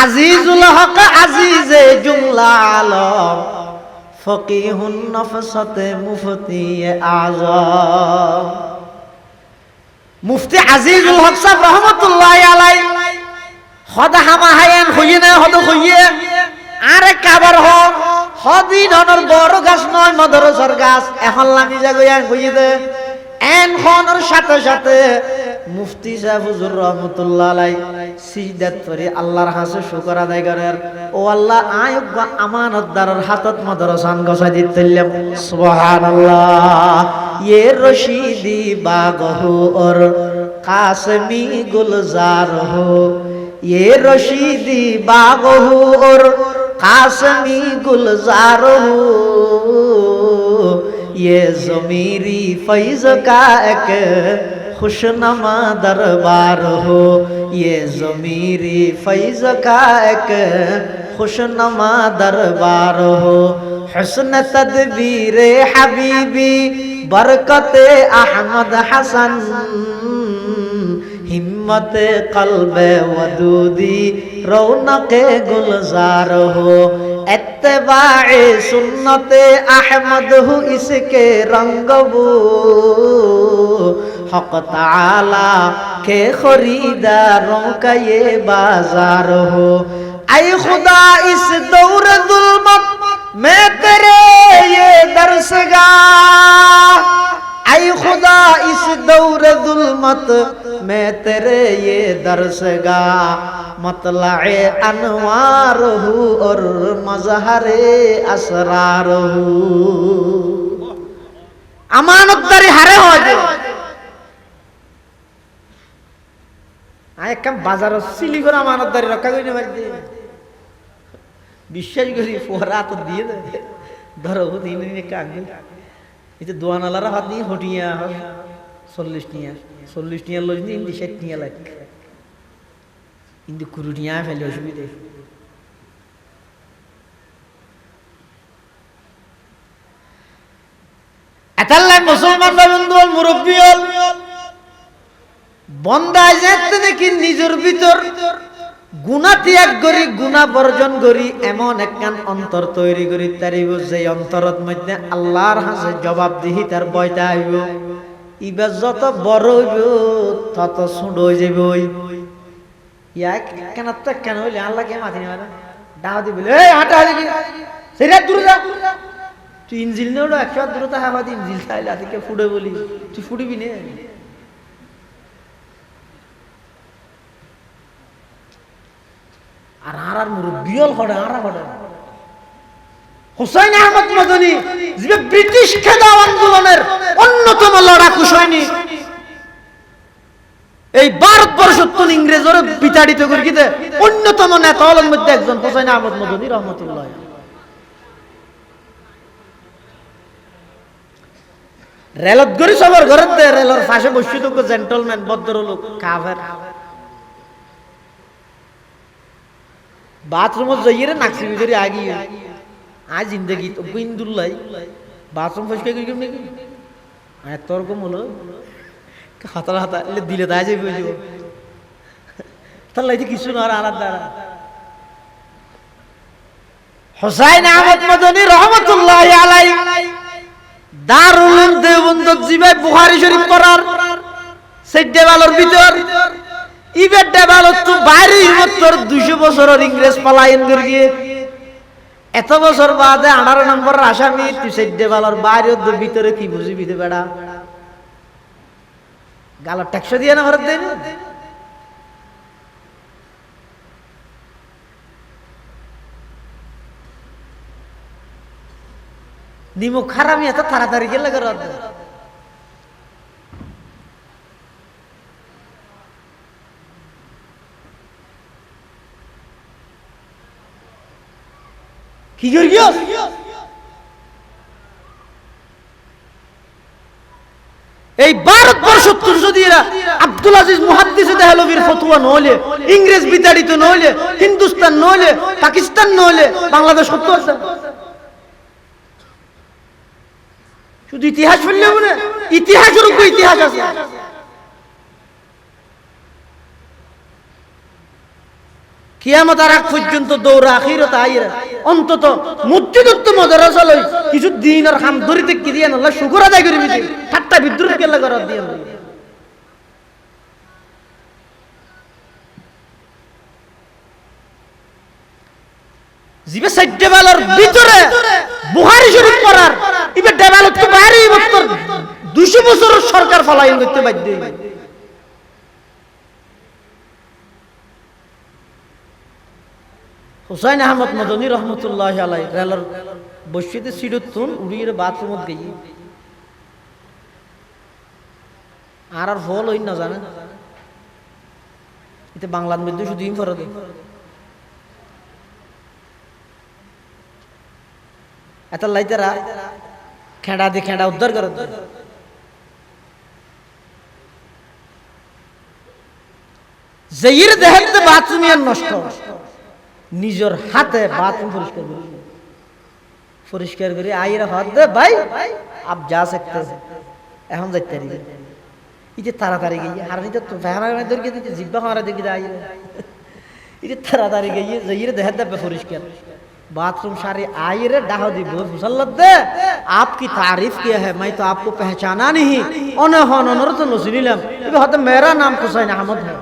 আজিজুল হক আজিজে জুমলা আলম ফকিহুন নফসতে মুফতি আজম। মুফতি আজিজুল হক সাহেব রহমতুল্লাহি আলাইহি হদা হামা হায়ান হইনা হদ হইয়ে আরে কাবার হদি ধরনের বড় গাছ নয়, মাদ্রাসার গাছ। এখন লাগি জায়গায় হইয়ে দে এন খনের সাথে সাথে মুফতি সাহেব হুজুর রহমতুল্লাহ আলাইহি সিজদাত করে আল্লাহর কাছে শুকর আদায় করেন, ও আল্লাহ আয়ুব আমানতদারের হাতত মাদ্রাসান গসাই দিতেলাম। সুবহানাল্লাহ। ইয়ে রশিদি বাগহু और কাসমি গুলজার হো, ये रशीदी बाग हो और कासमी गुलजार हो, ये ज़मीरी फैज़ का एक खुशनमा दरबार हो, ये ज़मीरी फैज़ का एक खुशनमा दरबार हो। हुस्न तदबीर हबीबी बरकते अहमद हसन, हिम्मत कल्बे वदूदी रौनके गुलजार हो, इत्तिबाए सुन्नते अहमद हो इसके रंगबू, हक ताला के खरीदारों का ये बाजार हो। ऐ खुदा इस दौर जुल्मत में तेरे ये दरसगाह, ऐ खुदा इस दौर जुल्मत मैं तेरे ये दरसगाह, मतलए अनवार हूँ और मजहरे असरार हूँ। আমানতদারি হারে হয় যে আয় কাম বাজার সিলি করে আমানতদারি রক্ষা করি না বাড়িতে বিশ্বাস করি ফোরা তো দিয়ে দে ধরো দিন কাঙ্গি এটা দোয়ানালারা হাত দিয়ে হটিয়া 40 টিয়া লজ নিয়ে 60 টিয়া লাগে কিন্তু কুরুটিয়া ফেলে অসুবিধে। এতাল্লাই মুসলমান বন্ধু মুরব্বী হল বন্দায় যেতে দেখি নিজের ভিতর গুনাহ ত্যাগ করি, গুনাহ বর্জন করি, এমন একখান অন্তর তৈরি করি তারিব যে অন্তরত মধ্যে আল্লাহর কাছে জবাবদিহি তার বয়টা আইব। ইবার যত বড় হইব তত ছোট হয়ে যাবে। ইয়া কেন তো কেন হইলে আল্লাহকে মাথি না ডাহা দিবি এই হাঁটা হাঁটি সেটা দূরে যা, তুই ইঞ্জিল নেও 100 দূরতা হাওয়া দি ইঞ্জিল চাইলে আজকে ফুটে বলি তুই ফুটবি না। আর আর মুরব্বিয়ল হড়ে আরা হড়ে হুসাইন আহমদ মদনী যে ব্রিটিশ খেদাও আন্দোলনের অন্যতম লড়াকু সৈনিক, এই ভারতবর্ষ ইংরেজের বিতাড়িত করে দিতে অন্যতম নেতা হলেন মধ্যে একজন হুসাইন আহমদ মদনী রহমতুল্লাহ। রেলত গরি সবার ঘরের দে রেলর পাশে বসিত জেন্টলম্যান ভদ্রলোক কাফের বাথরুমত যাইরে নাকসি ভিতরে আগি আজ জিন্দগি তো বিন্দুল্লাই বাথরুম পরিষ্কার করি কেমনে কি আর তোর কম হলো হাতা হাতা দিলে তাই যাই বুঝব তার লাইতে কিছু না আর আলাদা। হুসাইন আহমদ মদনী রহমতুল্লাহি আলাইহি দারুল উলুম দেওবন্দ জিবাই বুখারী শরীফ পড়ার সেই দেওয়ালের ভিতর ইবের দেওয়ালত তো বাইরে ইমত্তর 200 বছরের ইংরেজ পলায়ন করে গিয়ে এত বছর বাদে 18 নম্বর আসামি তুই সেই দেওয়ালের বাইরের ভিতরে কি বুঝিবি দে বেড়া গালা ট্যাক্স দিয়ে না ভারত দেন। নিমো খারামি এত তাড়াতাড়ি গেলে রদ কি করিও এই ভারতবর্ষ যদি আব্দুল আজিজ মুহাদ্দিস দেহলভির ফতোয়া নইলে, ইংরেজ বিতাড়িত নইলে, হিন্দুস্তান নইলে, পাকিস্তান নইলে, বাংলাদেশ সত্য আছে। শুধু ইতিহাস বললে না, ইতিহাসের উপর ইতিহাস আছে। কিয়ামতের আগ পর্যন্ত দৌড়া আখিরত আইরা অন্তত মুক্তিযুক্ত মাদ্রাসা লই কিছু দিনের কাম ধরিতে কি দিয়ে আল্লাহ শুকর আদায় করিবি ঠাট্টা বিদ্রুপ কেলা করার দিয়ে জিবে সাইড ডেভেলর ভিতরে বুখারী শরীফ পড়ার ইবে ডেভেলপ তো বাইরে বছর 200 বছর সরকার ফলাইন করতে বাধ্য হইবে হুসাইন আহমদ মদনী রহমতুল্লাহ আলাইহি রেলর বসিতে সিডুতুন উড়িয়ে বাথরুমত গই আর ফল হই না জানেন এটা বাংলার মধ্যে শুধু ইনফরদ এত লাইতারা খেড়া দি খেড়া উদ্ধার করে জাইর দেহতে বাথরুমিয়ান নষ্ট নিজের হাতে বাথরুম পরিষ্কার করে আইরা হাত দে ভাই আপ যা सकते এখন যাইতে পারি এই যে তাড়াতাড়ি গিয়ে আর নিতে তো ফেহানা ধরে দিতে জিব্বা খাওয়ারা দেখি আইরা এই যে তাড়াতাড়ি গিয়ে জাইর দেহতে পরিষ্কার बाथरूम सारे आयरे डाह दी बहुत मुसल्लत दे आपकी तारीफ किया है मैं तो आपको पहचाना नहीं ओने होन ओनर तो नसीलीलम ये होता मेरा नाम हुसैन अहमद है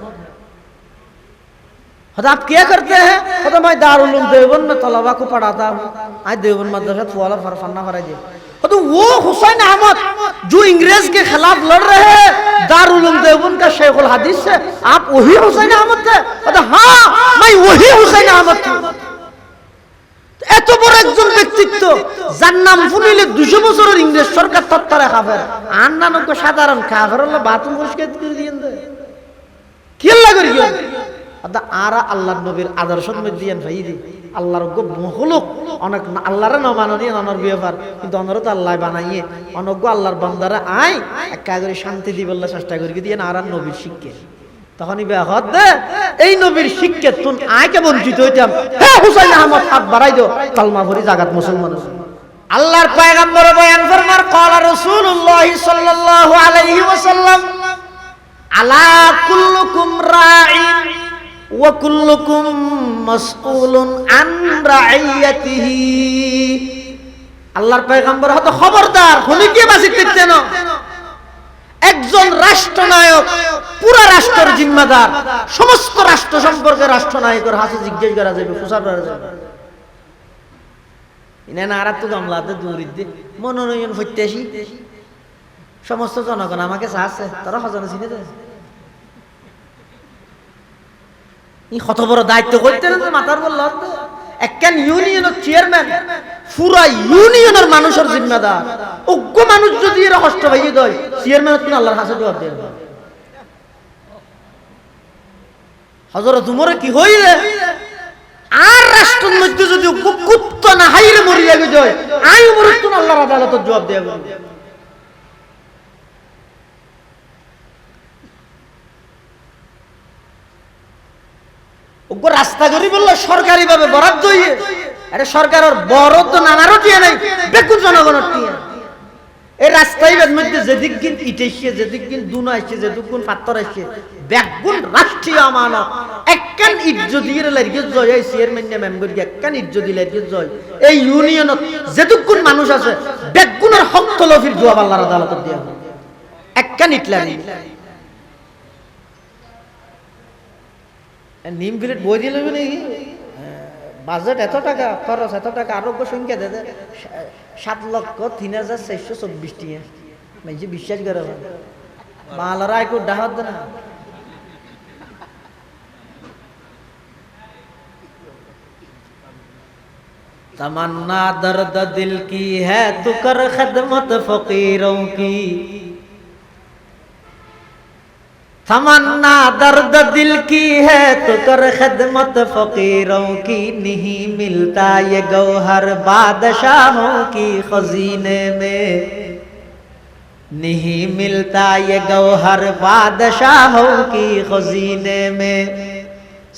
होता आप क्या करते हैं होता मैं दारुल उलूम देवबंद में तलबा को पढ़ाता हूँ आज देवबंद मदरसा फुआला फरफन्ना फराजी होता वो हुसैन अहमद जो अंग्रेज के खिलाफ लड़ रहे हैं दारुल उलूम देवबंद का शेखुल हदीस से आप वही हुसैन अहमद थे होता हाँ मैं वही हुसैन अहमद था এত বড় একজন ব্যক্তিত্ব যার নাম শুনিলে 200 বছরের ইংরেজ সরকার তত্ত্বারে কাফের আর নানক সাধারণ কাফের হলো বাথরুম পরিষ্কার করে দিয়েন কি আল্লাহ করি কি আদা আরা আল্লাহর নবীর আদর্শের মধ্যে দিয়েন ভাই দি আল্লাহর গো মখলুক অনেক আল্লাহর না মাননি অনর ব্যাপার কিন্তু অনর তো আল্লাহ বানাইয়ে অনগ্য আল্লাহর বান্দারা আই একা করে শান্তি দিবল্লা চেষ্টা করি দিয়েন আর নবীর শিক্ষা তখনই বেহদ দে এই নবীর শিক্ষা তুন আইকে বঞ্চিত হইতাম হে হুসাইন আহমদ হাত বাড়াই দাও কালমা পড়ি জাগাত মুসলমান আল্লাহর পয়গম্বর বয়ান ফরমার ক্বালা রাসূলুল্লাহ সাল্লাল্লাহু আলাইহি ওয়াসাল্লাম আলা কুল্লুকুম রাঈন ওয়া কুল্লুকুম মাসউলুন আন রাইয়াতিহি আল্লাহর পয়গম্বর হতো খবরদার হলি কি বাসিতে না একজন রাষ্ট্রনায়ক পুরো রাষ্ট্রের জিম্মাদার সমস্ত রাষ্ট্র সম্পর্কে রাষ্ট্রনায়কের হাতে জিজ্ঞেস করা যাবে প্রচার করা যাবে ইনা আর তো গামলাতে দৌড়িতে মনোনয়ন হইতে আসি সমস্ত জনগণ আমাকে চাচ্ছে তারা হজনে চিনে দেয় ই কত বড় দায়িত্ব করতে না মাথার বলল একখান ইউনিয়নের চেয়ারম্যান পুরা ইউনিয়নের মানুষের জিম্মাদার অজ্ঞ মানুষ যদি এরা কষ্ট পাইয়ে দেয় চেয়ারম্যান তুমি আল্লাহর কাছে জবাব দেবে হযরত উমর কি হইলে আর রাষ্ট্রের মধ্যে যদি কুত্তা না হাইরে মরিয়া যায় আই উমর তুমি আল্লাহর আদালতের জবাব দেবে ওগো রাস্তা গরি বলল সরকারি ভাবে বরাদ্দ হইয়ে আরে সরকারের বরাদ্দ নানারও টিয়া নাই বেকুব জনগণের টিয়া এই রাস্তায় মধ্যে যেদিক দিন ইটেছে যেদিক দিন দুনা আসছে যেদিক দিন পাথর আসছে বেগুন রাষ্ট্রীয় আমানত একখান ইট যদি লাগিয়ে জয় এই চেয়ারম্যান মেম্বার একখান ইট যদি লাগিয়ে জয় এই ইউনিয়নত যেদিক কোন মানুষ আছে বেগুনের হক তলফির জবাব আল্লাহর আদালতে দেয়া একখান ইট লাগি নিম বিলেট বই দিয়ে লইবে নাকি বাজেট এত টাকা খরচ এত টাকা আরোগ্য সংখ্যা দে 7,03,424 টিয়া মানে বিশ্বাস করে মালারা একটু ডাহাত দে না तमन्ना दर्द दिल की है तू कर खिदमत फकीरों की तमन्ना दर्द दिल की है तो कर खिदमत फकीरों की नहीं मिलता ये गौहर बादशाहों की खजीने में नहीं मिलता ये गौहर बादशाहों की खजीने में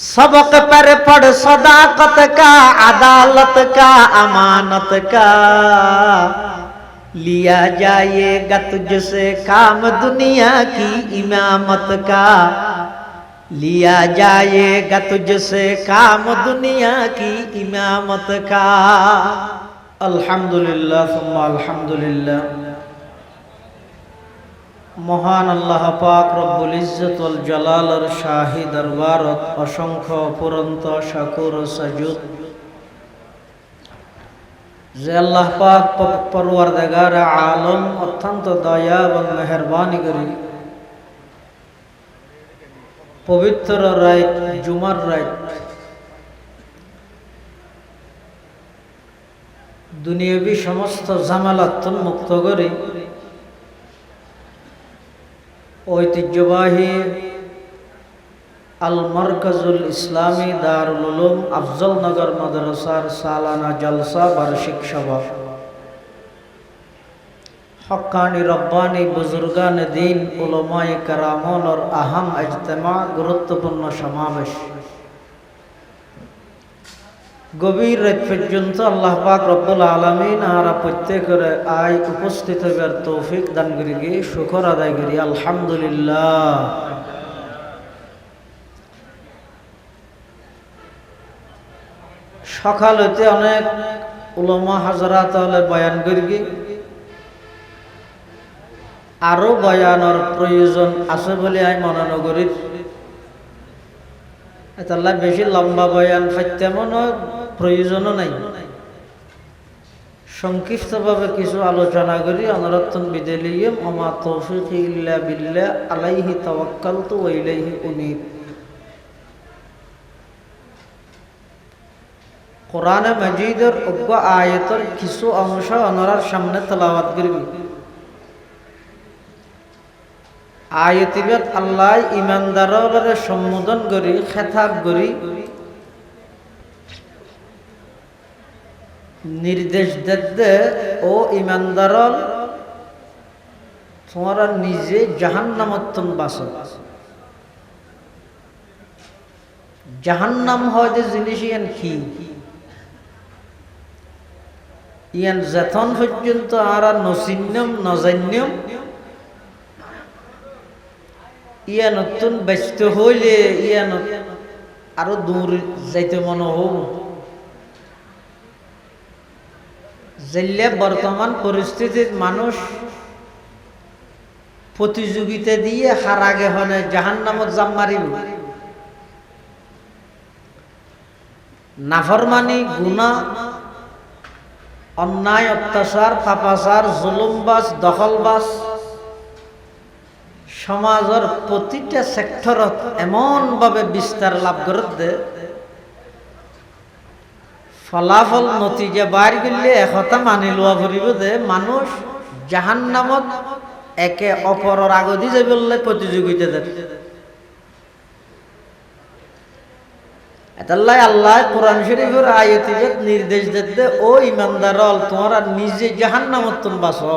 सबक पर पढ़ सदाकत का अदालत का अमानत का लिया जाएगा तुझसे काम दुनिया की इमामत का लिया जाएगा तुझसे काम दुनिया की इमामत का। अल्हम्दुलिल्लाह सुम्मा अल्हम्दुलिल्लाह। মহান আল্লাহ পাক রব্বুল ইজ্জত ওয়াল জালালের শাহী দরবারত অসংখ্য অপরন্ত শাকুর ও সাজুদ যে আল্লাহ পাক পরওয়ারদিগার আলম অত্যন্ত দয়া এবং মেহেরবানি করে পবিত্র রাত জুমার রাত দুনিয়াবী সমস্ত ঝামেলাত মুক্ত করে ঐতিহ্যবাহী আল মারকাজুল ইসলামী দারুল উলুম আফজল নগর মাদ্রাসার সালানা জলসা বার্ষিক সভা হক্কানি রব্বানি বুজুর্গান দিন উলামায়ে কেরামর আহম ইজতেমা গুরুত্বপূর্ণ সমাবেশ গভীর রাত পর্যন্ত আল্লাহ পাক রব্বুল আলামিন আর প্রত্যেকের আয় উপস্থিত হবার তৌফিক দান করি গিয়ে শুকর আদায় করি আলহামদুলিল্লাহ। সকাল হইতে অনেক উলামা হাজরাত বয়ান করি গিয়ে আরো বয়ানের প্রয়োজন আছে বলে আমি মনে করি। এটা বেশি লম্বা বয়ান তেমন প্রয়োজনও নাই, সংক্ষিপ্তভাবে কিছু আলোচনা করি। অনরত্তন বিদেলিয়ম ওমা তৌফিক ইল্লা বিল্লাহ আলাইহি তাওয়াক্কালতু ওয়া ইলাইহি উনীব। কোরআনে মাজিদের অজ্ঞ আয়াতের কিছু অংশ অনরার সামনে তেলাওয়াত করি। আয়াতিবাদ আল্লাহ ইমানদারের সম্বোধন করি, খেতাব করি, নির্দেশ দে ও ইমানদার তোমরা নিজে জাহান্নামত্তন বাঁচো। জাহান্নাম হয় যে জিনিস ইয়ান কি ইয়ান যখন পর্যন্ত আর নচিন্যম নজান্যম ইয়া নতুন ব্যস্ত হইলে ইয়া আরো দূর যাইতে মনে হোক। যেলে বর্তমান পরিস্থিতির মানুষ প্রতিযোগিতা দিয়ে হার আগে হনে জাহান্নামত জাম মারিব। নাফরমানি গুনাহ অন্যায় অত্যাচার পাপাচার জুলুমবাজ দখলবাজ সমাজের প্রতিটা সেক্টরত এমন ভাবে বিস্তার লাভ করতে ফলাফল নতিজা বাইর করলে একথা মানি লওয়া করিব যে মানুষ জাহান্নামত একে অপরের আগদি যে বললে প্রতিযোগিতা দেন। এটাল্লাই আল্লাহ কোরআন শরীফের আয়াতে নির্দেশ দিতে ও ইমানদার তোমরা নিজে জাহান্নামত বাঁচো।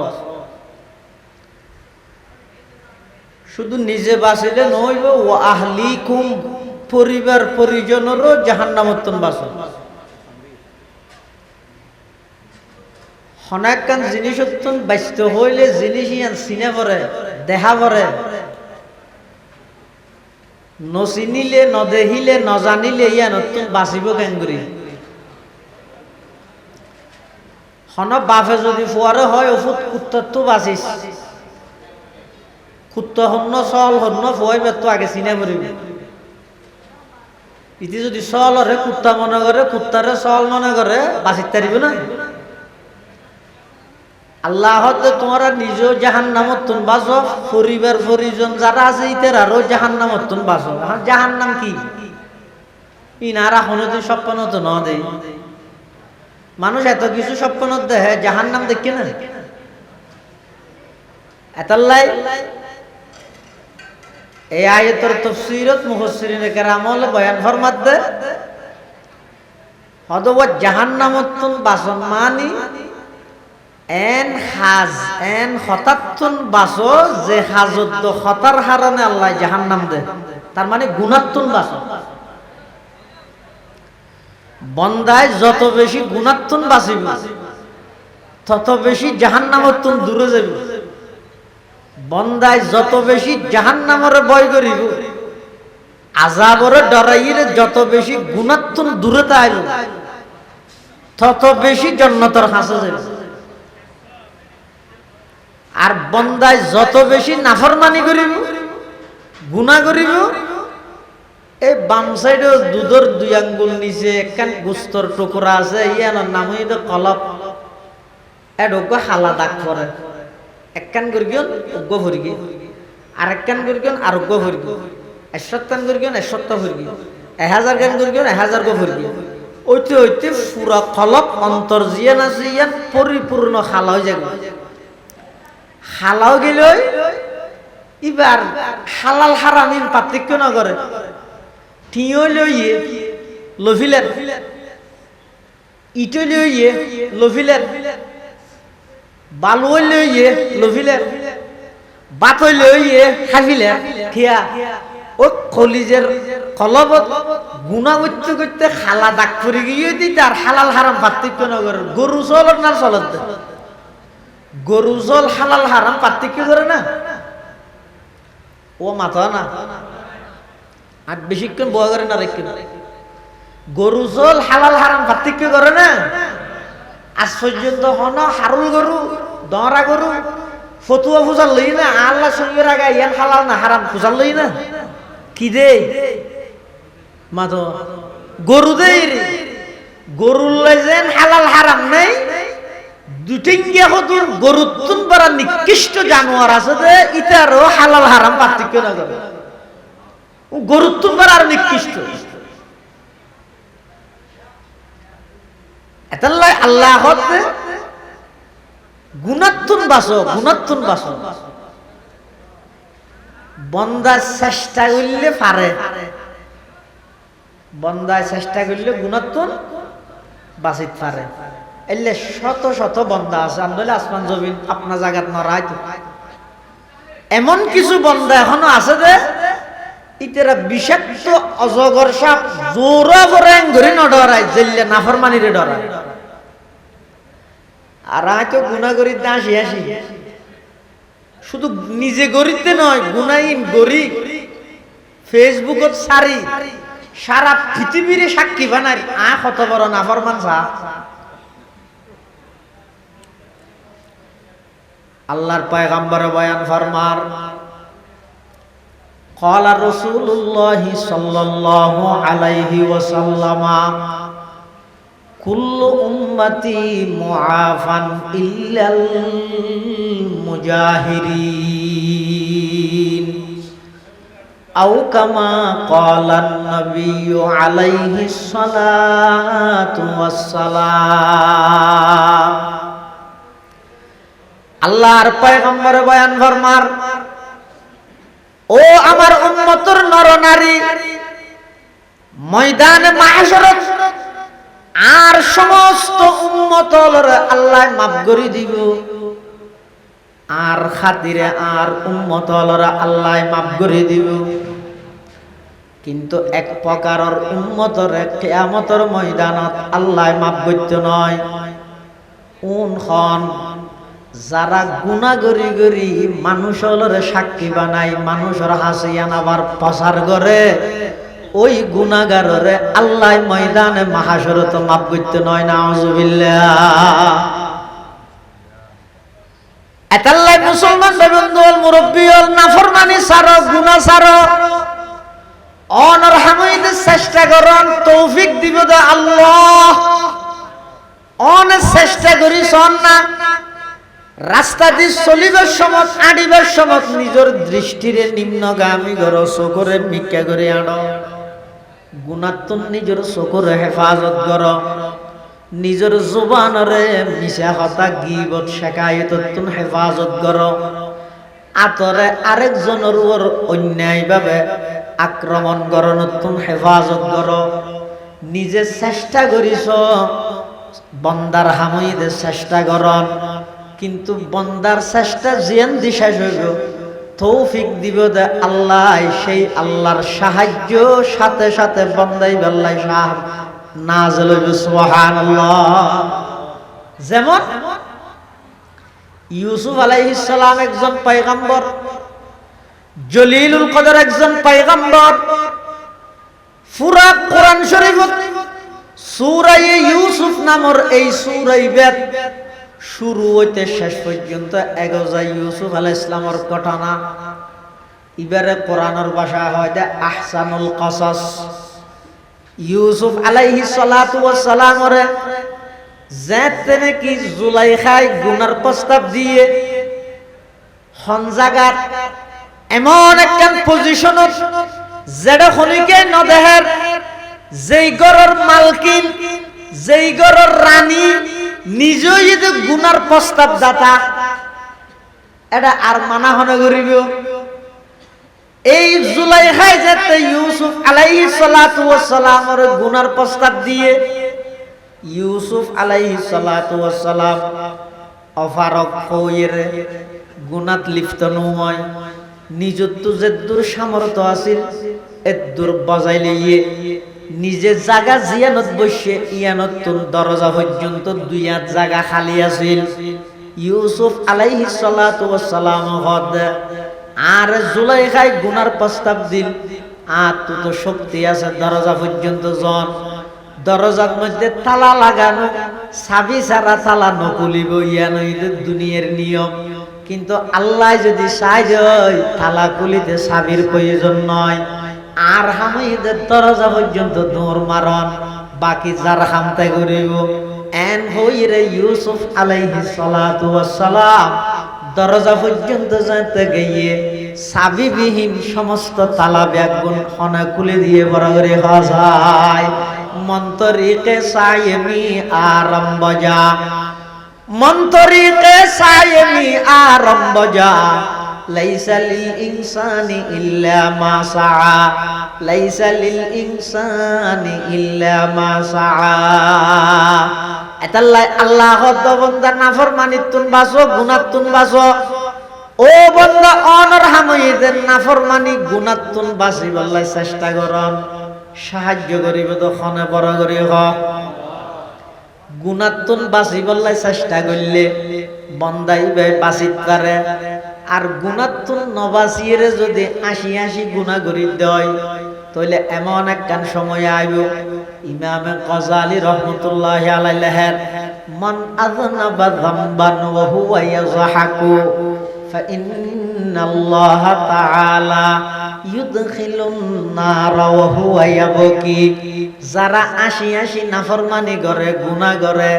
শুধু নিজে বাঁচিলে নইব ও আহলিকুম পরিবার পরিজনেরও জাহান্নামত বাঁচো। হনাকান জিনিস ব্যস্ত হইলে জিনিস ইয়ান চিনে পড়ে দেখা পড়ে, নচিনিলে নদেহিলে নজানিলে ইয়ান বাঁচিব কেঙ্গুরি। হন বাপে যদি ফুয়ারে হয় ওষুধ কুত্তর তো বাঁচিস, কুত্ত হন্য চল হন্য ফুয়াইবার তো আগে চিনে পড়িব। ইতি যদি চল হরে কুত্তা মনে করে কুত্তারে চল মনে করে বাঁচিতে পারিব না। আল্লাহ তোমরা নিজেও জাহান্নামত বাঁচো, পরিবার পরিজন যারা আছে ইতার আরো জাহান্নামত বাঁচো। জাহান্নাম কি ইনারা হনদি স্বপ্ন তো ন দেয়। মানুষ এত কিছু স্বপ্ন দেখে জাহান্নাম দেখে না। এতাল্লাই এই আয়াতের তাফসীরত মুফাসসিরিনে কেরামল বয়ান ফরমাত দে হদওয়া জাহান্নামত বাঁচন মানি এন হাজ এন হতাত্তুন বাঁচো যে হাজত হতার হারানে আল্লাহ জাহান্নাম দে। তার মানে গুণাত্তুন বাঁচো। বন্দায় যত বেশি গুণাত্তুন বাঁচিব তত বেশি জাহান্নামত দূরে যাব। বন্দায় যত বেশি জাহান্নামের ভয় করিব আযাবরে ডরাইলে যত বেশি গুনাত্তুন দূরে তাইল তত বেশি জান্নাতের কাছে যাবে। আর বন্দায় যত বেশি নাফরমানি করিব গুনাহ করিব, এই বাম সাইডে দুধের 2 আঙ্গুল নিচে একখান গোস্তর টুকরা আছে, ইয়ানোর নাম হইল কলব। এডোগো হালা দাগ পরে, একখান করিগন উগ্গ ভরগি, আর একখান করিগন আর উগ্গ ভরগি, 100 টান করিগন 100 ভরগি, 1000 গান করিগন 1000 গো ভরগি। ওইতে ওইতে পুরা কলব অন্তর জিয়ান আছে ইয়ান পরিপূর্ণ খালা হয়ে যাবে। হালাও গেল এবার হালাল হারামির পার্থক্য না করে, টিও লইয়ে লভিলেন, ইটো লইয়ে লভিলেন, বালু লইয়ে লভিলেন, বাতই লইয়ে হাফিলেন ঠিয়া। ও কলিজের কলবত গুণা করতে করতে খালা দাগ পরে গিয়ে দিতে আর হালাল হারাম পার্থক্য না করে। গরু চলত না চলত, গরু জল হালাল হারাম পার্থক্য করে না, ও মাথা না আর বেশিক্ষণ বয়া করে না রেখে। গরু জল হালাল হারাম পার্থক্য করে না। আজ পর্যন্ত হন হারুল গরু দরা গরু ফতুয়া ফুজার লই না, আল্লাহ সঙ্গে রাগা ইয়ান হালাল না হারাম ফুজার লই না। কি দে মাথা গরু দে, গরুর লাই যেন হালাল হারাম নেই। দুটিঙ্গিয়া হতুর গরুত্তুন বড় নিকৃষ্ট জানোয়ার আছে যে ইতারও হালাল হারাম পার্থক্য না করে। গরুত্তুন বড় আর নিকৃষ্ট। এতাল্লাই আল্লাহ হতে গুণাত্তুন বাসো, গুণাত্তুন বাসো। বন্দা চেষ্টা করলে পারে, বন্দায় চেষ্টা করলে গুণাত্তুন বাঁচিত পারে। এলে শত শত বন্দা আছে আন্দোলন আসমান জমিন আপনার জায়গাত নড়াই। এমন কিছু বন্দা এখনো আছে যে ইতেরা বিষাক্ত অজগর সাপ জোরা করে ঘুরে নডরায়, জেললে নাফরমানিরে ডরায়। আর তো গুণা করি আসি আসি, শুধু নিজে গরিতে নয় গুণাইন গরি ফেসবুকত সারি সারা পৃথিবীর সাক্ষী বানাই কত বড় নাফরমান সা। আল্লাহর পয়গম্বর বয়ান ফরমার, ক্বালা রাসূলুল্লাহ সাল্লাল্লাহু আলাইহি ওয়াসাল্লাম, কুল্লু উম্মতি মুআফান ইল্লাল মুজাহিরিন, আও কামা ক্বালান নবিয়্যু আলাইহিস সালাতু ওয়াস সালাম। আল্লাহর পয়গম্বর বয়ান ফরমার, ও আমার উম্মতের নরনারী, ময়দানে মাহশরত আর সমস্ত উম্মতর আল্লাহ মাফ করে দিব, আর খাতিরে আর উম্মতলরা আল্লাহ মাফ করে দিব। কিন্তু এক প্রকারের উম্মতরে কিয়ামতের ময়দানত আল্লাহ মাফ করতে নয়। উনখন যারা গুনাহ গরি গরি মানুষের সাক্ষী বানায়, মানুষের হাসি আনাবার প্রচার করে, ওই গুনাহগাররে আল্লাহ ময়দানে মাহশরত মাফ করতে নয়। নাউজুবিল্লাহ। এতাল্লাই মুসলমান বন্ধুল মুরব্বিয়ল নাফরমানি ছাড়ো, গুনাহ ছাড়ো, অনর হামিদ চেষ্টা করন, তৌফিক দিব দে আল্লাহ। অন চেষ্টা করি শোন না, রাস্তা দিয়ে চলিবার সময় আড়িবার সময় নিজের দৃষ্টিরে নিম্নগামী ঘর চোখরে ভিক্ষা করে আনো। গুণাত্মন নিজের চোখরে হেফাজত কর, নিজের জুবানরে মিশা কথা গীবত শেখায়তন হেফাজত কর। আতরে আরেকজনের উপর অন্যায়ভাবে আক্রমণ করনতুন হেফাজত কর। নিজে চেষ্টা করিস বন্দার হামইদে চেষ্টা করন, কিন্তু বন্দার চেষ্টা জিয়ান দিশাস হইব, তৌফিক দিব দে আল্লাহ। সেই আল্লাহর সাহায্য সাথে সাথে বন্দাই বেল্লাই সাহায্য নাযিল হইব। সুবহানাল্লাহ। যেমন ইউসুফ আলাইহিস সালাম একজন পয়গম্বর, জলিলুল কদর একজন পয়গম্বর, পুরা কোরআন শরীফত সূরা ইউসুফ নামের এই সূরা বেদ শুরু হইতে শেষ পর্যন্ত এগো যায় ইউসুফ আলাইহিস সালামের ঘটনা। এবারে কোরআনের ভাষা হয় দে আহসানুল কসাস। ইউসুফ আলাইহিস সালাতু ওয়াস সালামের যেতে নাকি জুলাইখায় গুনার প্রস্তাব দিয়ে হন জায়গার এমন একটা পজিশনত যেটা খনিকে নদেহের যেই ঘরের মালকিন যেই ঘরের রানী নিজেই যদি গুনার প্রস্তাব দাতা এটা আর মানা হনে করিব। এই জুলাইখায় যেতে ইউসুফ আলাইহিস সালাতু ওয়াস সালামের গুনার প্রস্তাব দিয়ে ইউসুফ আলাইহিস সালাতু ওয়াস সালাম অফারক হইয়ে গুনাত লিপ্ত নয়। নিজের তো যে দূর সামর্থ্য আছিল এদূর বজাইলে নিজে জায়গা জিয়ানত বসে ইয়ানত দরজা পর্যন্ত দুই হাত জায়গা খালি আছিল। ইউসুফ আলাইহিস সালাতু ওয়াস সালাম হদ আর জুলাইখায় গুনার প্রস্তাব দিল। আর তো শক্তি আছে দরজা পর্যন্ত জন, দরজার মধ্যে তালা লাগানো, চাবি ছাড়া তালা নকুলিব, ইয়ান দুনিয়ার নিয়ম। কিন্তু আল্লাহ যদি চাই যায় তালা খুলিতে চাবির প্রয়োজন নয়। আর হামিদের দরজা পর্যন্ত দৌড় মারন, বাকি যার হামতে করিব এন হইরে ইউসুফ আলাইহিস সালাতু ওয়াস সালাম দরজা পর্যন্ত যেতে গিয়ে চাবিবিহীন সমস্ত তালা ব্যাগুন খনা খুলে দিয়ে বরাবরে হজায়। মন্তরিকে সায়েমি আরম্ভ যা, মন্তরিকে সায়েমি আরম্ভ যা, লাইসা লিল ইনসানি ইল্লা মা সাআ, লাইসা লিল ইনসানি ইল্লা মা সাআ। এতাল্লাই আল্লাহ বান্দা নাফরমানিতুন বাসো, গুনাতুন বাসো। ও বান্দা অনর হামইদের নাফরমানি গুনাতুন বাঁচিবাল্লাই চেষ্টা করন, সাহায্য করিব তো খনে বড় করি হ। গুনাতুন বাঁচিবাল্লাই চেষ্টা করলে বন্দাই বাঁচিত পারে। আর গুনাতুন নবাসিয়ে যদি আসি আসি গুনাহ করি দেয় তাহলে এমন একখান সময় আইব। ইমামে গজালি রহমতুল্লাহি আলাইহি লেখেন, মান আযনাবা যামবান ওয়া হুয়া ইয়াযহাকু ফাইন্নাল্লাহ তাআলা ইউদখিলুন নার ওয়া হুয়া ইয়াবকি। যারা আসি আসি নাফরমানি করে গুনাহ করে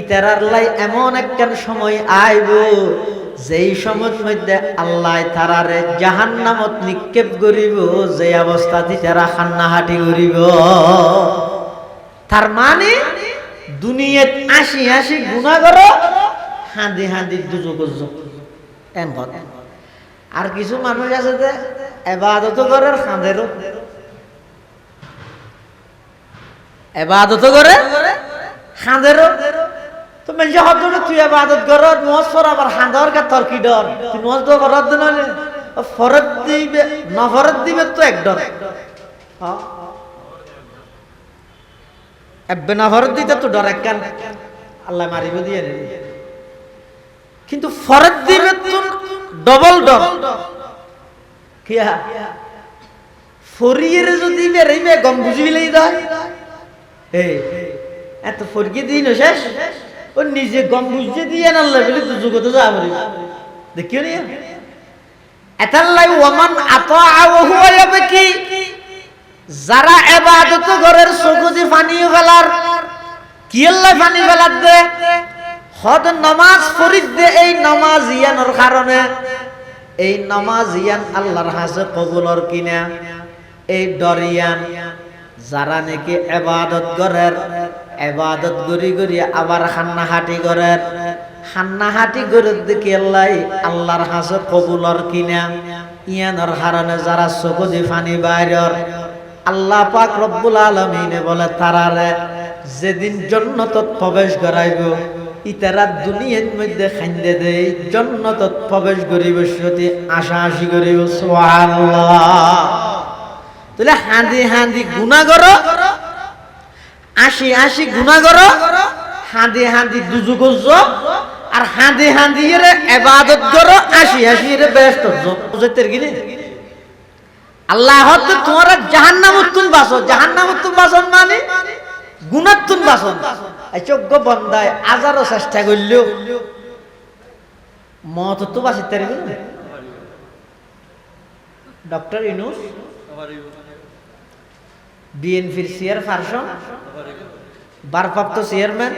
ইতারার লাই এমন একখান সময় আইব যেই সময়ের মধ্যে আল্লাহ তারারে জাহান্নামত নিক্ষেপ করিব, যে অবস্থাতে তারা কান্নাহাটি করিব। তার মানে দুনিয়াত আসি আসি গুনাহ করো, হাঁদি হাঁদি দুজক এন কথা। আর কিছু মানুষ আছে যে ইবাদত করে খাঁদেরও, ইবাদত করে খাঁদেরও। তো মেজে হদ তুই ইবাদত কর, নমাজ পড়, আবার হাঁদার কা তোর কি ডর? তুই নমাজ তো ফরজ নলে ফরজ দিবে না, ফরজ দিবে তো এক ডর। হ্যাঁ এববে না ফরজ দিতে তো ডর এক কান, আল্লাহ মারিব দিয়ে নে। কিন্তু ফরজ দিবে তো ডবল ডর। কিয়া ফরিয়ের যদি বেরিবে গম বুঝিলেই দয় এই এত ফরকি দিন শেষ ও নিজে গম বুঝতে দিয়ে না আল্লাহ বলে তো জগতে যা বলি দেখিও নি এতাল্লাই ওমান আতা ওয়া হুয়া ইয়াবকি। যারা ইবাদত ঘরের চকুদি পানি ফেলার কি আল্লাহ পানি ফেলার দে হদ নামাজ পড়ি দে, এই নামাজ ইয়ানোর কারণে এই নামাজ ইয়ান আল্লাহর কাছে কবুলর কিনা এই ডরিয়ান। যারা নাকি ইবাদত ঘরের ইবাদত গরি গরি আবার খান্নাহাটি করেন, খান্নাহাটি করে দেখি আল্লাহর কাছে কবুলর কিনা ইয়ানোর কারণে যারা চকুদি পানি বাইরের আল্লাহ পাক রব্বুল আলামিনে বলে তারারে যেদিন জান্নাতত প্রবেশ করাইব ইতারা দুনিয়ার মধ্যে খাইন্দে দেই, জান্নাতত প্রবেশ করিব সেটি আশা আশি করিব। সুবহানাল্লাহ। তাহলে হাঁদি হাঁদি গুনাহ করো, আসি আসি গুনাহ করো, হাঁদি হাঁদি দুজুক যাও, আর হাঁদি হাঁদি এর ইবাদত করো, আসি আসি এর বেহেশত যাও। বুঝতে গিনি আল্লাহ হতে তোমার জাহান্নামতুন বাসন, জাহান্নামতুন বাসন মানে গুণাতুন বাসন। এই যোগ্য বন্দায় আজারও চেষ্টা করলেও মত তো বাঁচিতে পারবে না। ডক্টর ইউনূস বিএনপির চেয়ারপারসন, ভারপ্রাপ্ত চেয়ারম্যান,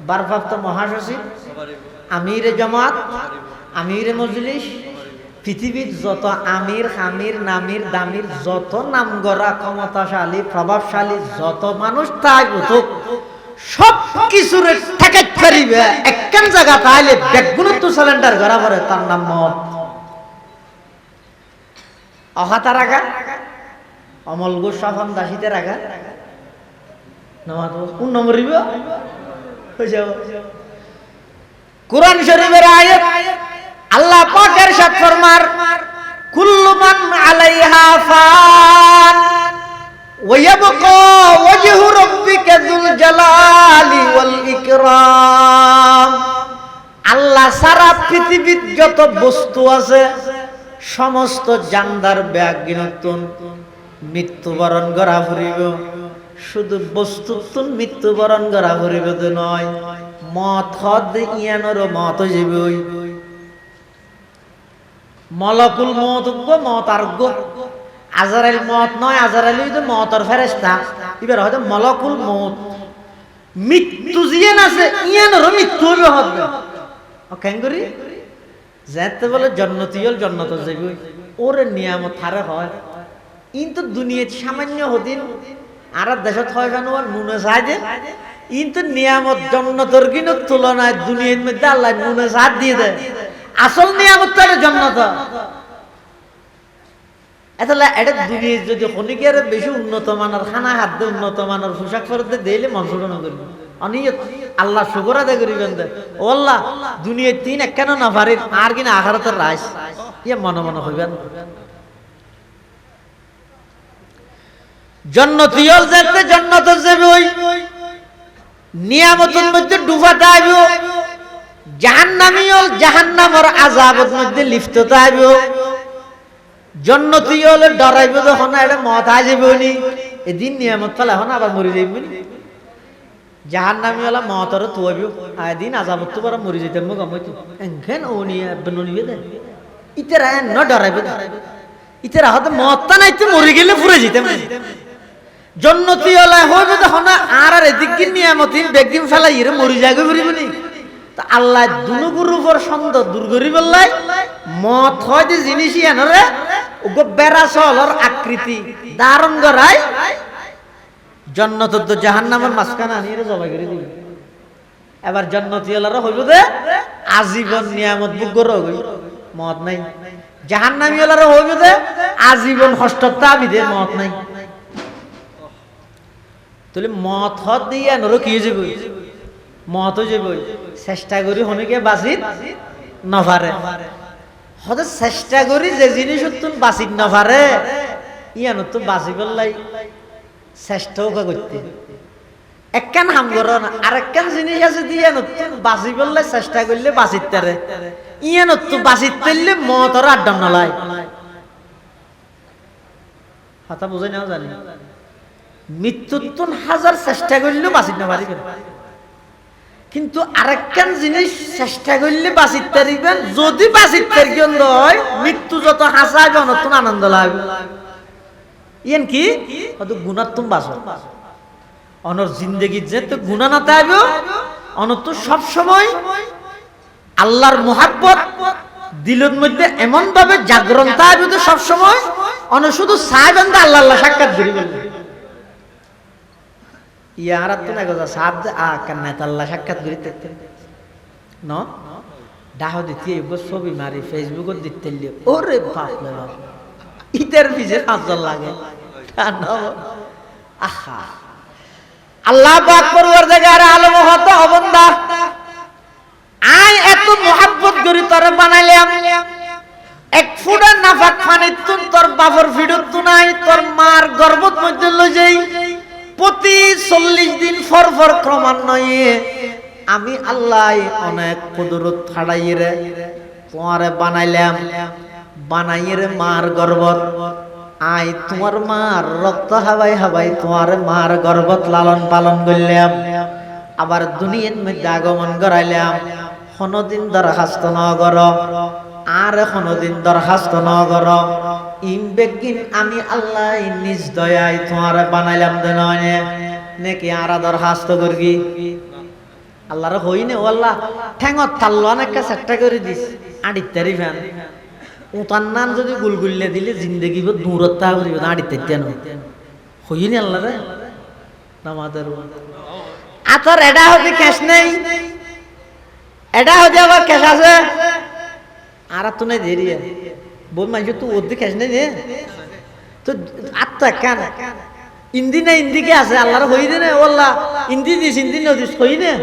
ভারপ্রাপ্ত মহাসচিব, আমিরে জামাত, আমিরে মজলিস, পৃথিবীর যত আমির হামির নামির দামির যত নামগড়া ক্ষমতাশালী প্রভাবশালী যত মানুষ তাই বুঝুক সব কিছুর ঠেকাই পারিবে একখান জায়গা তাইলে বেগুনত্ব সিলিন্ডার ঘরা পড়ে তার নাম মত। অহাতা রাখা অমল গোস সাফান দাসিতে রাখা কোন নম্বর কোরআন শরীফের আয়াত আল্লাহ পাক ইরশাদ ফরমার কুল্লু মান আলাইহা ফান ওয়া ইয়াবকা ওয়াজহু রাব্বিকা যুল জালালি ওয়াল ইকরাম। আল্লাহ সারা পৃথিবীর যত বস্তু আছে সমস্ত জানদার ব্যাগিনতুন মৃত্যুবরণ করা ফুরিব, শুধু বস্তুতুন মৃত্যুবরণ করা ফুরিব তো নয়, মত হদ ইয়ানোর মত যাবে। মলকুল মত মত আরোগ্য আজারাইল মত নয়, আজারাইল তো মতর ফেরেশতা। এবার হয়তো মলকুল মত মৃত্যু জিয়ান আছে ইয়ানোর মৃত্যু হবে হবে কেন করি যেতে বলে জন্নতি হল জন্নত যাবে ওরে নিয়ামত হারে হয়। কিন্তু দুনিয়ার সামান্য হদিন আর দেশত হয় কেন আর নুনে চাই যে কিন্তু নিয়ামত জন্নতর কিন্তু তুলনায় দুনিয়ার মধ্যে আল্লাহ নুনে সাথ দিয়ে দেয়। আসল নিয়ামত তো জন্নত। এতলা এটা দুনিয়ার যদি খনিকের বেশি উন্নত মানের খানা খাদ্য উন্নত মানের পোশাক পরতে দিলে মনসুরণ করবে অনিয়ত আল্লাহ শুকর আদায় করিবেন দে ও আল্লাহ দুনিয়ার তিন একখানো না পারে আর কিনা আখিরাতের রাইস ইয়ে মনে মনে হইবেন। জন্নতি হল যেতে জান্নাত যাবে ওই নিয়ামতের মধ্যে ডুবাতে আইব, জাহান্নামী হল জাহান্নামের আযাবের মধ্যে লিপ্ত আইব। জন্নতি হলে ডরাইব যখন এটা মত আই যাবে উনি এদিন নিয়ামত ফেলা এখন আবার মরে যাইব। জাহান্নামী হলা মতর তুয়াবি আদিন আযাবত তো বড় মরে যেতে মো গমইতো এনখান ও নিয়া বননিবে দে ইতেরা ন ডরাইবে ইতেরা হতে মতটা নাইতে মরে গেলে পুরে যেতে। জন্নতি হলা হইবে তখন আর এদিক নিয়ামতিন বেগদিন ফেলাই এর মরে যাবে পুরিবনি। তা আল্লাহ দুনুগুর উপর সন্দেহ দূর করি বললাই মত হয় যে জিনিসই এনরে ওগো বেরাসলর আকৃতি ধারণ করায় জন্নত তো জাহান্নামের মাঝখানে আনিয়ে জবাই করে দিবে। এবার জন্নতি হলারা হইব দে আজীবন নিয়ামত ভোগ করবে মত নাই, জাহান্নামী হলারা হইব দে আজীবন কষ্টতা আবিদে মত নাই। তাহলে মত হদ দিয়ে নর কি যাবে মত যাবে চেষ্টা করি হনিকে বাঁচিত নপারে হতে চেষ্টা করি যে জিনিস তুমি বাঁচিত নপারে ইয়ানো তো বাঁচিবার লাই চেষ্টাও করতে একখান হাম করো না আর একখান জিনিস আছে দিয়ে নতুন বাঁচি বললে চেষ্টা করলে বাঁচিত তারে ইয়ে নতুন বাঁচিত পারলে মতর আড্ডা নলায় কথা বুঝাই নাও জানি মৃত্যুত্তন হাজার চেষ্টা করলেও বাঁচিত না পারিবে, কিন্তু আরেকখান জিনিস চেষ্টা করলে বাঁচিত পারিবেন যদি বাঁচিত পারিবেন হয় মৃত্যু যত হাসাইবে নতুন আনন্দ লাগবে। ইয়েন কি হয়তো গুণার তুমি বাঁচো অনর জিন্দগির যে তো গুণা না তাইব অনত সব সময় আল্লাহর মুহাব্বত দিলের মধ্যে এমন ভাবে জাগরণ তাইব তো সব সময় অন শুধু চাইবেন তো আল্লাহ আল্লাহ সাক্ষাৎ করিবেন ইয়ার তো না গজা সাব আ কান্না আল্লাহ সাক্ষাৎ করিতে ন ডাহ দিতে ছবি মারি ফেসবুকত দিতে ওরে বাপ রে বাপ ইতার পিছে পাঁচজন লাগে আহা আল্লাহ পাক পরওয়ারদিগার আলম হত অবন্দা আই এত মোহাব্বত করি তোরে বানাইলাম এক ফুটা নাফাক পানি তুন তোর বাপর ভিড়ত তু নাই তোর মার গর্ভত মধ্যে লই যাই প্রতি 40 দিন ফর ফর ক্রমান্বয়ে আমি আল্লাহ অনেক কুদরত ছাড়াইরে তোমারে বানাইলাম বানাইরে মার গর্ভত আই তোমার মার রক্ত হাবাই হাবাই তোমার মার গর্ভত লালন পালন করলাম, আবার দুনিয়ার মধ্যে আগমন করাইলাম, কোনদিন দরখাস্ত ন কর, আর কোনদিন দরখাস্ত ন কর। ইমবেগিন আমি আল্লাহ নিজ দয়ায় তোমার বানাইলাম দে নয় নাকি আর দরখাস্ত করবি? আল্লাহর হই নে ও আল্লাহ ঠেঙত থাললো অনেকটা চেষ্টা করে দিস আড়িতারি ফ্যান উতার নান যদি গুলগুল্লে দিলে জিন্দগি দূরত্ব করিব আড়িতে তেন হই নি আল্লাহ রে নামাদের আতর এটা হতে ক্যাশ নেই, এটা হতে আবার ক্যাশ আছে আর তো নাই দেরি বই মাইছো তো ওর ক্যাশ নেই নে তো আত্মা কেন ইন্দি না ইন্দিকে আছে আল্লাহর হই দে না ও আল্লাহ ইন্দি দিস ইন্দি নদিস হই না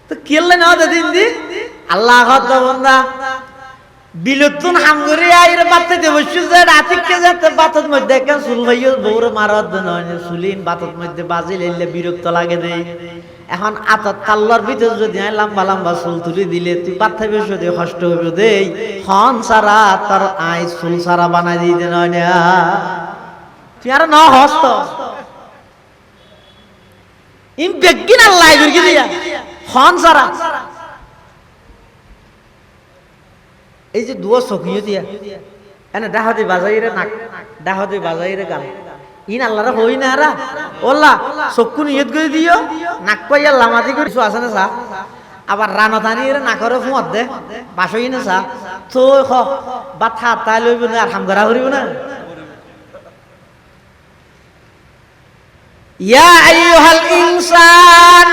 তো কেলে না দাদি ইন্দি আল্লাহ হত বন্দা বিলুতুন হামগরি আইরে বাততে বসু যে রাতিকে যেতে বাতত মধ্যে কেন সুল ভাইও বউরে মারত নয় সুলিন বাতত মধ্যে বাজি লইলে বিরক্ত লাগে দেই। এখন আতত কাল্লার ভিতর যদি লম্বা লম্বা চুল তুলি দিলে তুই বাচ্চা বেশ দিয়ে কষ্ট হইব দেই হন সারা তার আই চুল সারা বানাই দিতে নয় না তুই আর ন হস্ত ইম বেগিন আল্লাহ গুরকি দিয়া হন সারা এই যে দুয়া চকিয়ে দিয়া এনে ডাহাতে বাজাইরে নাক ডাহাতে বাজাইরে গান ইন আল্লাহর হই না রা ওল্লা চক্ষু নিয়ত করে দিও নাক পাইয়া লামাতি করে আছে না চা আবার রানতানিরে নাকরে ফুঁত দে বাসই না চা তো খ বা থা তাই লইব না আর হাম করা করিব না। ইয়া আইয়ুহাল ইনসান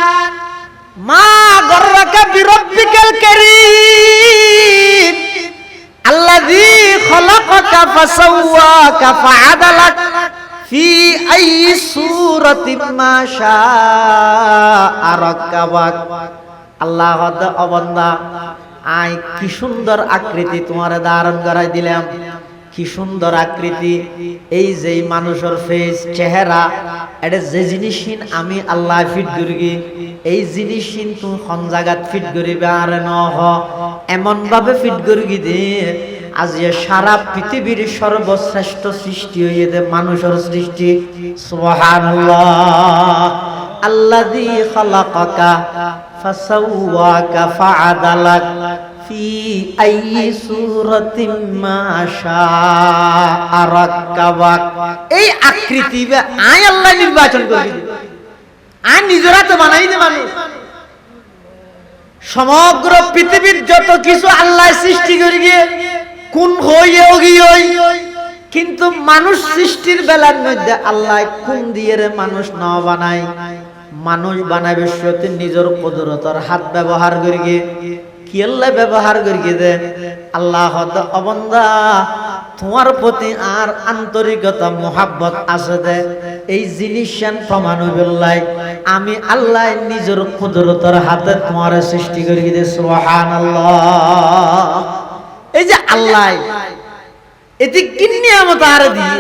মা গররাকা বিরাব্বিকাল কারীম আল্লাযী খলাকাকা ফাসাওয়াকা ফাআদালাক ফি আইয়ি সূরাতিন মা শাআ রাক্কাবাক। আল্লাহ ও বান্দা আই কি সুন্দর আকৃতি তোমারে ধারণ করাই দিলাম, কি সুন্দর আকৃতি। এই যে মানুষের ফেস চেহারা এটা যে জিনিসিন আমি আল্লাহ ফিট করি এই জিনিসিন তুমি কোন জায়গাত ফিট করিবে আর নহ এমন ভাবে ফিট করি দে আজ সারা পৃথিবীর সর্বশ্রেষ্ঠ সৃষ্টি হইয়ে দে মানুষের সৃষ্টি। সুবহানাল্লাহ আল্লাযী খালাকাকা ফাসাওয়াকা ফাআদালাক ফি আইয়ি সূরাতিন মা শাআ রাক্কাবাক। এই আকৃতি আই আল্লাহ নির্বাচন করে দিই আর নিজেরা তো বানাই দে মানুষ। সমগ্র পৃথিবীর যত কিছু আল্লাহ সৃষ্টি করে গিয়ে কোন হইয়ে গিয়ে কিন্তু মানুষ সৃষ্টির বেলার মধ্যে আল্লাহ কোন দিয়ে রে মানুষ না বানায় মানুষ বানাবে সত্যি নিজের কুদরতের হাত ব্যবহার করে গিয়ে কি আল্লাহ ব্যবহার করিয়ে দে। আল্লাহ অবন্দা তোমার প্রতি আর আন্তরিকতা মোহাব্বত আছে দে এই জিনিস প্রমাণ হইবল্লাই আমি আল্লাহ নিজের কুদরতের হাতে তোমার সৃষ্টি করিয়ে দে। সুবহানাল্লাহ এই যে আল্লাহ এদিক কি নিয়ামত আর দিয়ে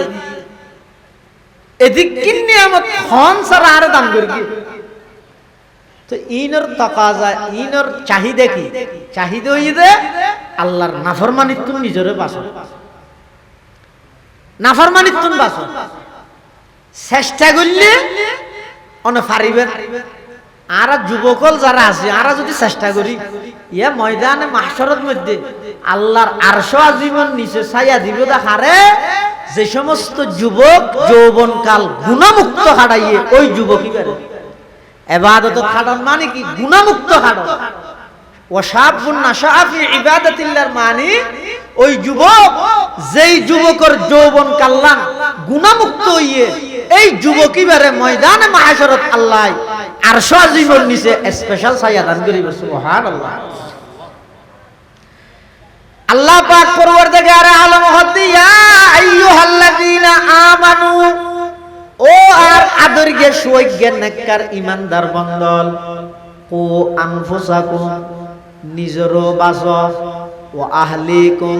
এদিক কি নিয়ামত খন সারা আর দান করিয়ে তো ইনর তাকাজা ইনর চাহিদা কি চাহিদা হইদে আল্লাহর নাফরমানিত্ব নিজরে বাসো নাফরমানিত্ব বাসো চেষ্টা করলে অন পারিবেন। আর যুবকল যারা আছে আর যদি চেষ্টা করি ইয়া ময়দানে মাহশরের মধ্যে আল্লাহর আরশ আযীমের নিচে ছায়া দিব দেখারে যে সমস্ত যুবক যৌবনকাল গুনাহমুক্ত হারাইয়ে ওই যুবকই বেরে ইবাদত খাড়ন মানে কি গুনাহমুক্ত খাড়ন ওয়াশাবুন নাশা ফি ইবাদাতিল্লাহর মানে ওই যুবক যেই যুবকের যৌবন কাল্লান গুনাহমুক্ত হইয়ে এই যুবকই বারে ময়দানে মাহশরত আল্লাহ আরশ আযীমের নিচে স্পেশাল ছায়া দান করিবে। সুবহানাল্লাহ আল্লাহ পাক পরওয়ারদিগার আলম হতে ইয়া আইয়ুহাল্লাযীনা আমানু ও আর আদরগে সুয়জ্ঞ নেককার ইমানদার বন্দল ও আনফুসাকুম নিজেরও বাঁচো ও আহলিকুম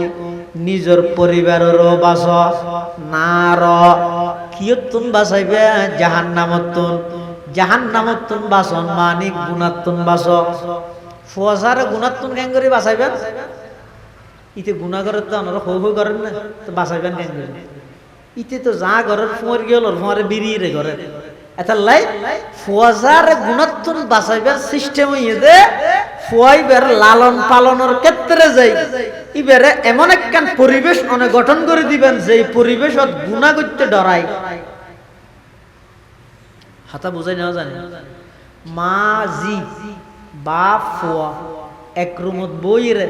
নিজের পরিবারেরও বাঁচো নার কিয়তুন বাঁচাইবে জাহান্নামতুন জাহান্নামতুন বাঁচন মানে গুণাতুন বাঁচো ফুয়াসারে গুণাতুন কেন করে বাঁচাইবেন ইতে গুণা করে তো আমরা হৌ হৌ করেন না তো বাঁচাইবেন কেন করে ইতে তো যা ঘরের ফুয়ার গেল ফুয়ারে বেরিয়ে রে ঘরের এটা লাই ফুয়াজার গুণাত্মন বাঁচাইবার সিস্টেম হইয়ে দে ফুয়াইবার লালন পালনের ক্ষেত্রে যাই ইবারে এমন একখান পরিবেশ অনেক গঠন করে দিবেন যে পরিবেশত গুণা করতে ডরাই হাতা বুঝাই না জানে মা জি বাপ ফুয়া এক রুমত বইরে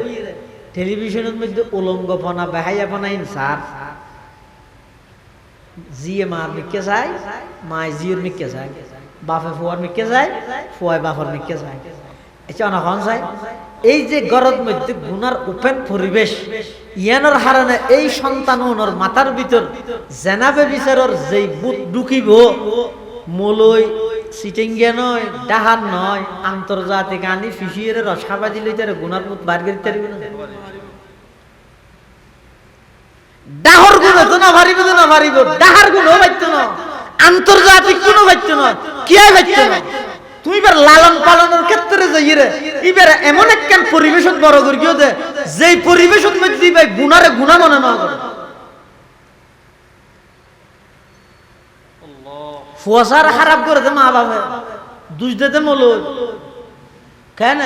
টেলিভিশনের মধ্যে উলঙ্গপনা বেহাইয়াপনা ইনসার জিয়ে মার মিকে যায় মায় জিওর মিকে যায় বাপে ফুয়ার মিকে যায় ফুয়ায় বাপর মিকে যায় এটা অনখন যায় এই যে গরদ মধ্যে গুনার ওপেন পরিবেশ ইয়ানোর হারানে এই সন্তান ওনার মাথার ভিতর জেনাবে বিচারর যেই বুট ঢুকিব মলই সিটিংগে নয় ডাহার নয় আন্তর্জাতিক আনি ফিসিয়ে রস খাবা দিলে তারা গুনার বুট বার করতে পারবে না ডাহর গুণ তো না ভারিব তো না ভারিব ডাহার গুণ পাইতো না আন্তর্জাতিক গুণ পাইতো না কি পাইতো না তুই এবার লালন পালনের ক্ষেত্রে যাই রে এবার এমন একখান পরিবেশন বড় করে গিয়ে দে যেই পরিবেশন মধ্যে ভাই গুনারে গুণা মনে না করে ফুয়াশার খারাপ করে দে মা বাবা দুষ দিতে মলো কেন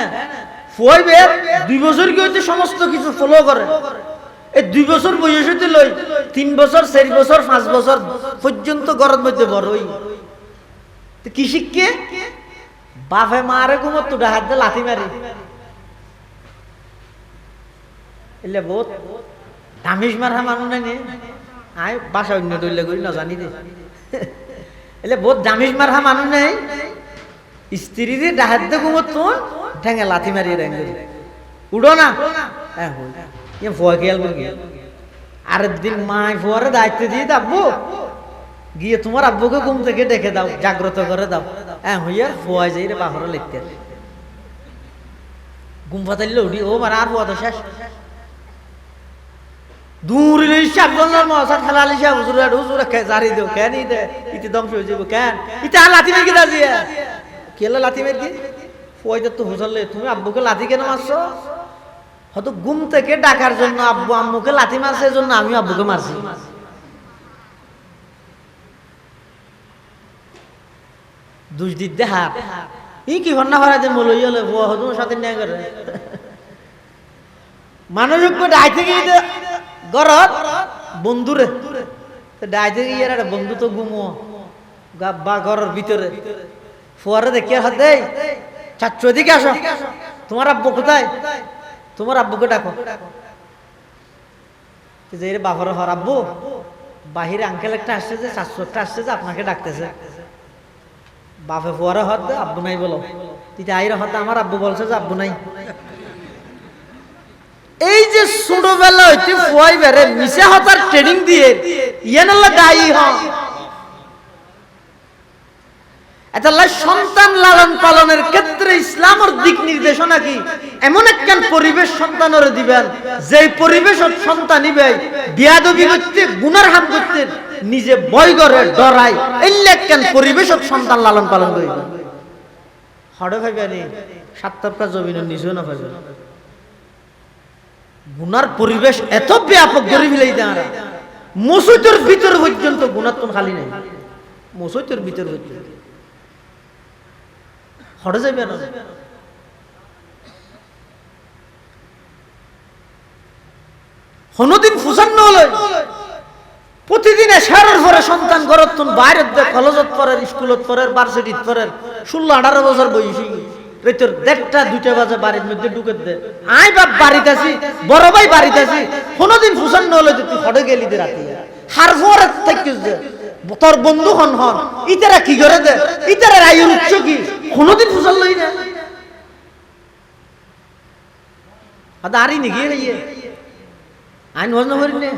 ফুয়াইবে 2 বছর কি হইতে সমস্ত কিছু ফলো করে এই 2 বছর বয়স হইতে লই 3 বছর 4 বছর 5 বছর পর্যন্ত ঘরের মধ্যে বড়ই তো কি শিখকে বাপে মারে ঘুমত হাত দিয়ে লাথি মারি এলে বহুত দামিস মারা মানুষ নাই আয় বাসা অন্য দইলে করি না জানি দে এলে বহুত দামিস মারা মানুষ নাই স্ত্রী দিয়ে ডাহাত দিয়ে ঘুমত তুন ঠেঙে লাথি মারিয়ে রেঙ্গ উড়ো না হ্যাঁ ভয় খেয়াল করি আরেক দিন মায় ফুয়ারে দায়িত্ব দিয়ে আব্বু গিয়ে তোমার আব্বুকে ঘুম থেকে ডেকে দাও জাগ্রত করে দাও হ্যাঁ হইয়া ফুয়াই যাই রে বাহরে লিখতে ঘুম ফাতাইলে উঠি ও মারা আর ফুয়া তো শেষ দূর আব্দুল্লাহ মহাসাদ খেলালি সাহেব হুজুর জারি দেও কেন ইতে ইতে ধ্বংস হয়ে যাবো কেন ইতে আর লাথি মেরে গিয়ে দিয়ে কেলে লাথি মেরে কি ফুয়াইতে তো হুজুরলে তুমি আব্বুকে লাথি কেন মারছো হয়তো ঘুম থেকে ডাকার জন্য আব্বু আম্মুকে লাথি মারছে জন্য আমি আব্বুকে মারছি দুষ দিতে হাত ই কি ঘন্না ভাড়া যে মলই হলে তোমার সাথে নিয়ে করে মানুষ ডাইতে গিয়ে গরত বন্ধুরে ডাইতে গিয়ে বন্ধু তো ঘুমো বা ঘরের ভিতরে ফুয়ারে দেখি হাত দেয় চাচ্ছ এদিকে আসো তোমার আব্বু কোথায় তোমার আব্বুকে ডাকো যে বাপরে হর আব্বু বাহিরে আঙ্কেল একটা আসছে যে শাশু একটা আসছে যে আপনাকে ডাকতেছে বাপে ফুয়ারে হত দে আব্বু নাই বলো তিতে আইরে হত আমার আব্বু বলছে যে আব্বু নাই এই যে ছোটবেলা হইতে ফুয়াই বেড়ে মিশে হতার ট্রেনিং দিয়ে ইয়ানাল্লা দায়ী হন সন্তান লালন পালনের ক্ষেত্রে ইসলামের দিক নির্দেশনা কি এমন একখান পরিবেশ সন্তানের দিবেন যে পরিবেশ সন্তান নিবে বিয়াদবি করতে গুনার হাম করতে নিজে ভয় করে ডরাই এই একখান পরিবেশ সন্তান লালন পালন করিবেন হড়ে ভাইবেনি 7 জমিনের নিচেও না ভাইবেন গুনার পরিবেশ এত ব্যাপক গরিব লাই দেয় মসজিদের ভিতর পর্যন্ত গুণাত্মক খালি নাই মসজিদের ভিতর পর্যন্ত হড়ে যাবে না কোনদিন ফুসান নহলে প্রতিদিন এশারের পরে সন্তান গরতুন বাইরে কলেজত পড়ে স্কুলত পড়ে ভার্সিটিত পড়ে 16-18 বছর বয়সী রেতর 1টা-2টা বাজে বাড়ির মধ্যে ঢুকে দে আই বাপ বাড়িতে আছি বড় ভাই বাড়িতে আছি কোনদিন ফুসান নহলে তুই হড়ে গেলি দে রাতে হার পরে থেকে তোর বন্ধু হন ইতারা কি করে দে ইতারা রায়ের উচ্চ কি কোনদিন ফুসাল লই না আদারি নিগিয়ে গিয়ে আইন হজ নহরি নে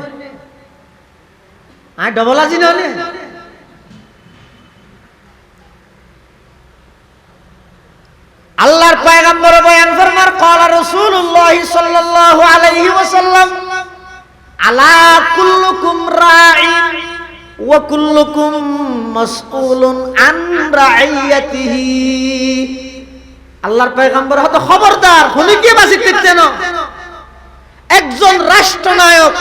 আই ডবল আজি নহলে আল্লাহর পয়গম্বর বয়ান ফরমার ক্বালা রাসূলুল্লাহ সাল্লাল্লাহু আলাইহি ওয়াসাল্লাম আলা কুল্লুকুম রাঈন ওয়া কুল্লুকুম মাসউলুন আন রাইয়াতিহি আল্লাহর পয়গম্বর হতো খবরদার হনি কে বাসিতে না একজন রাষ্ট্রনায়ক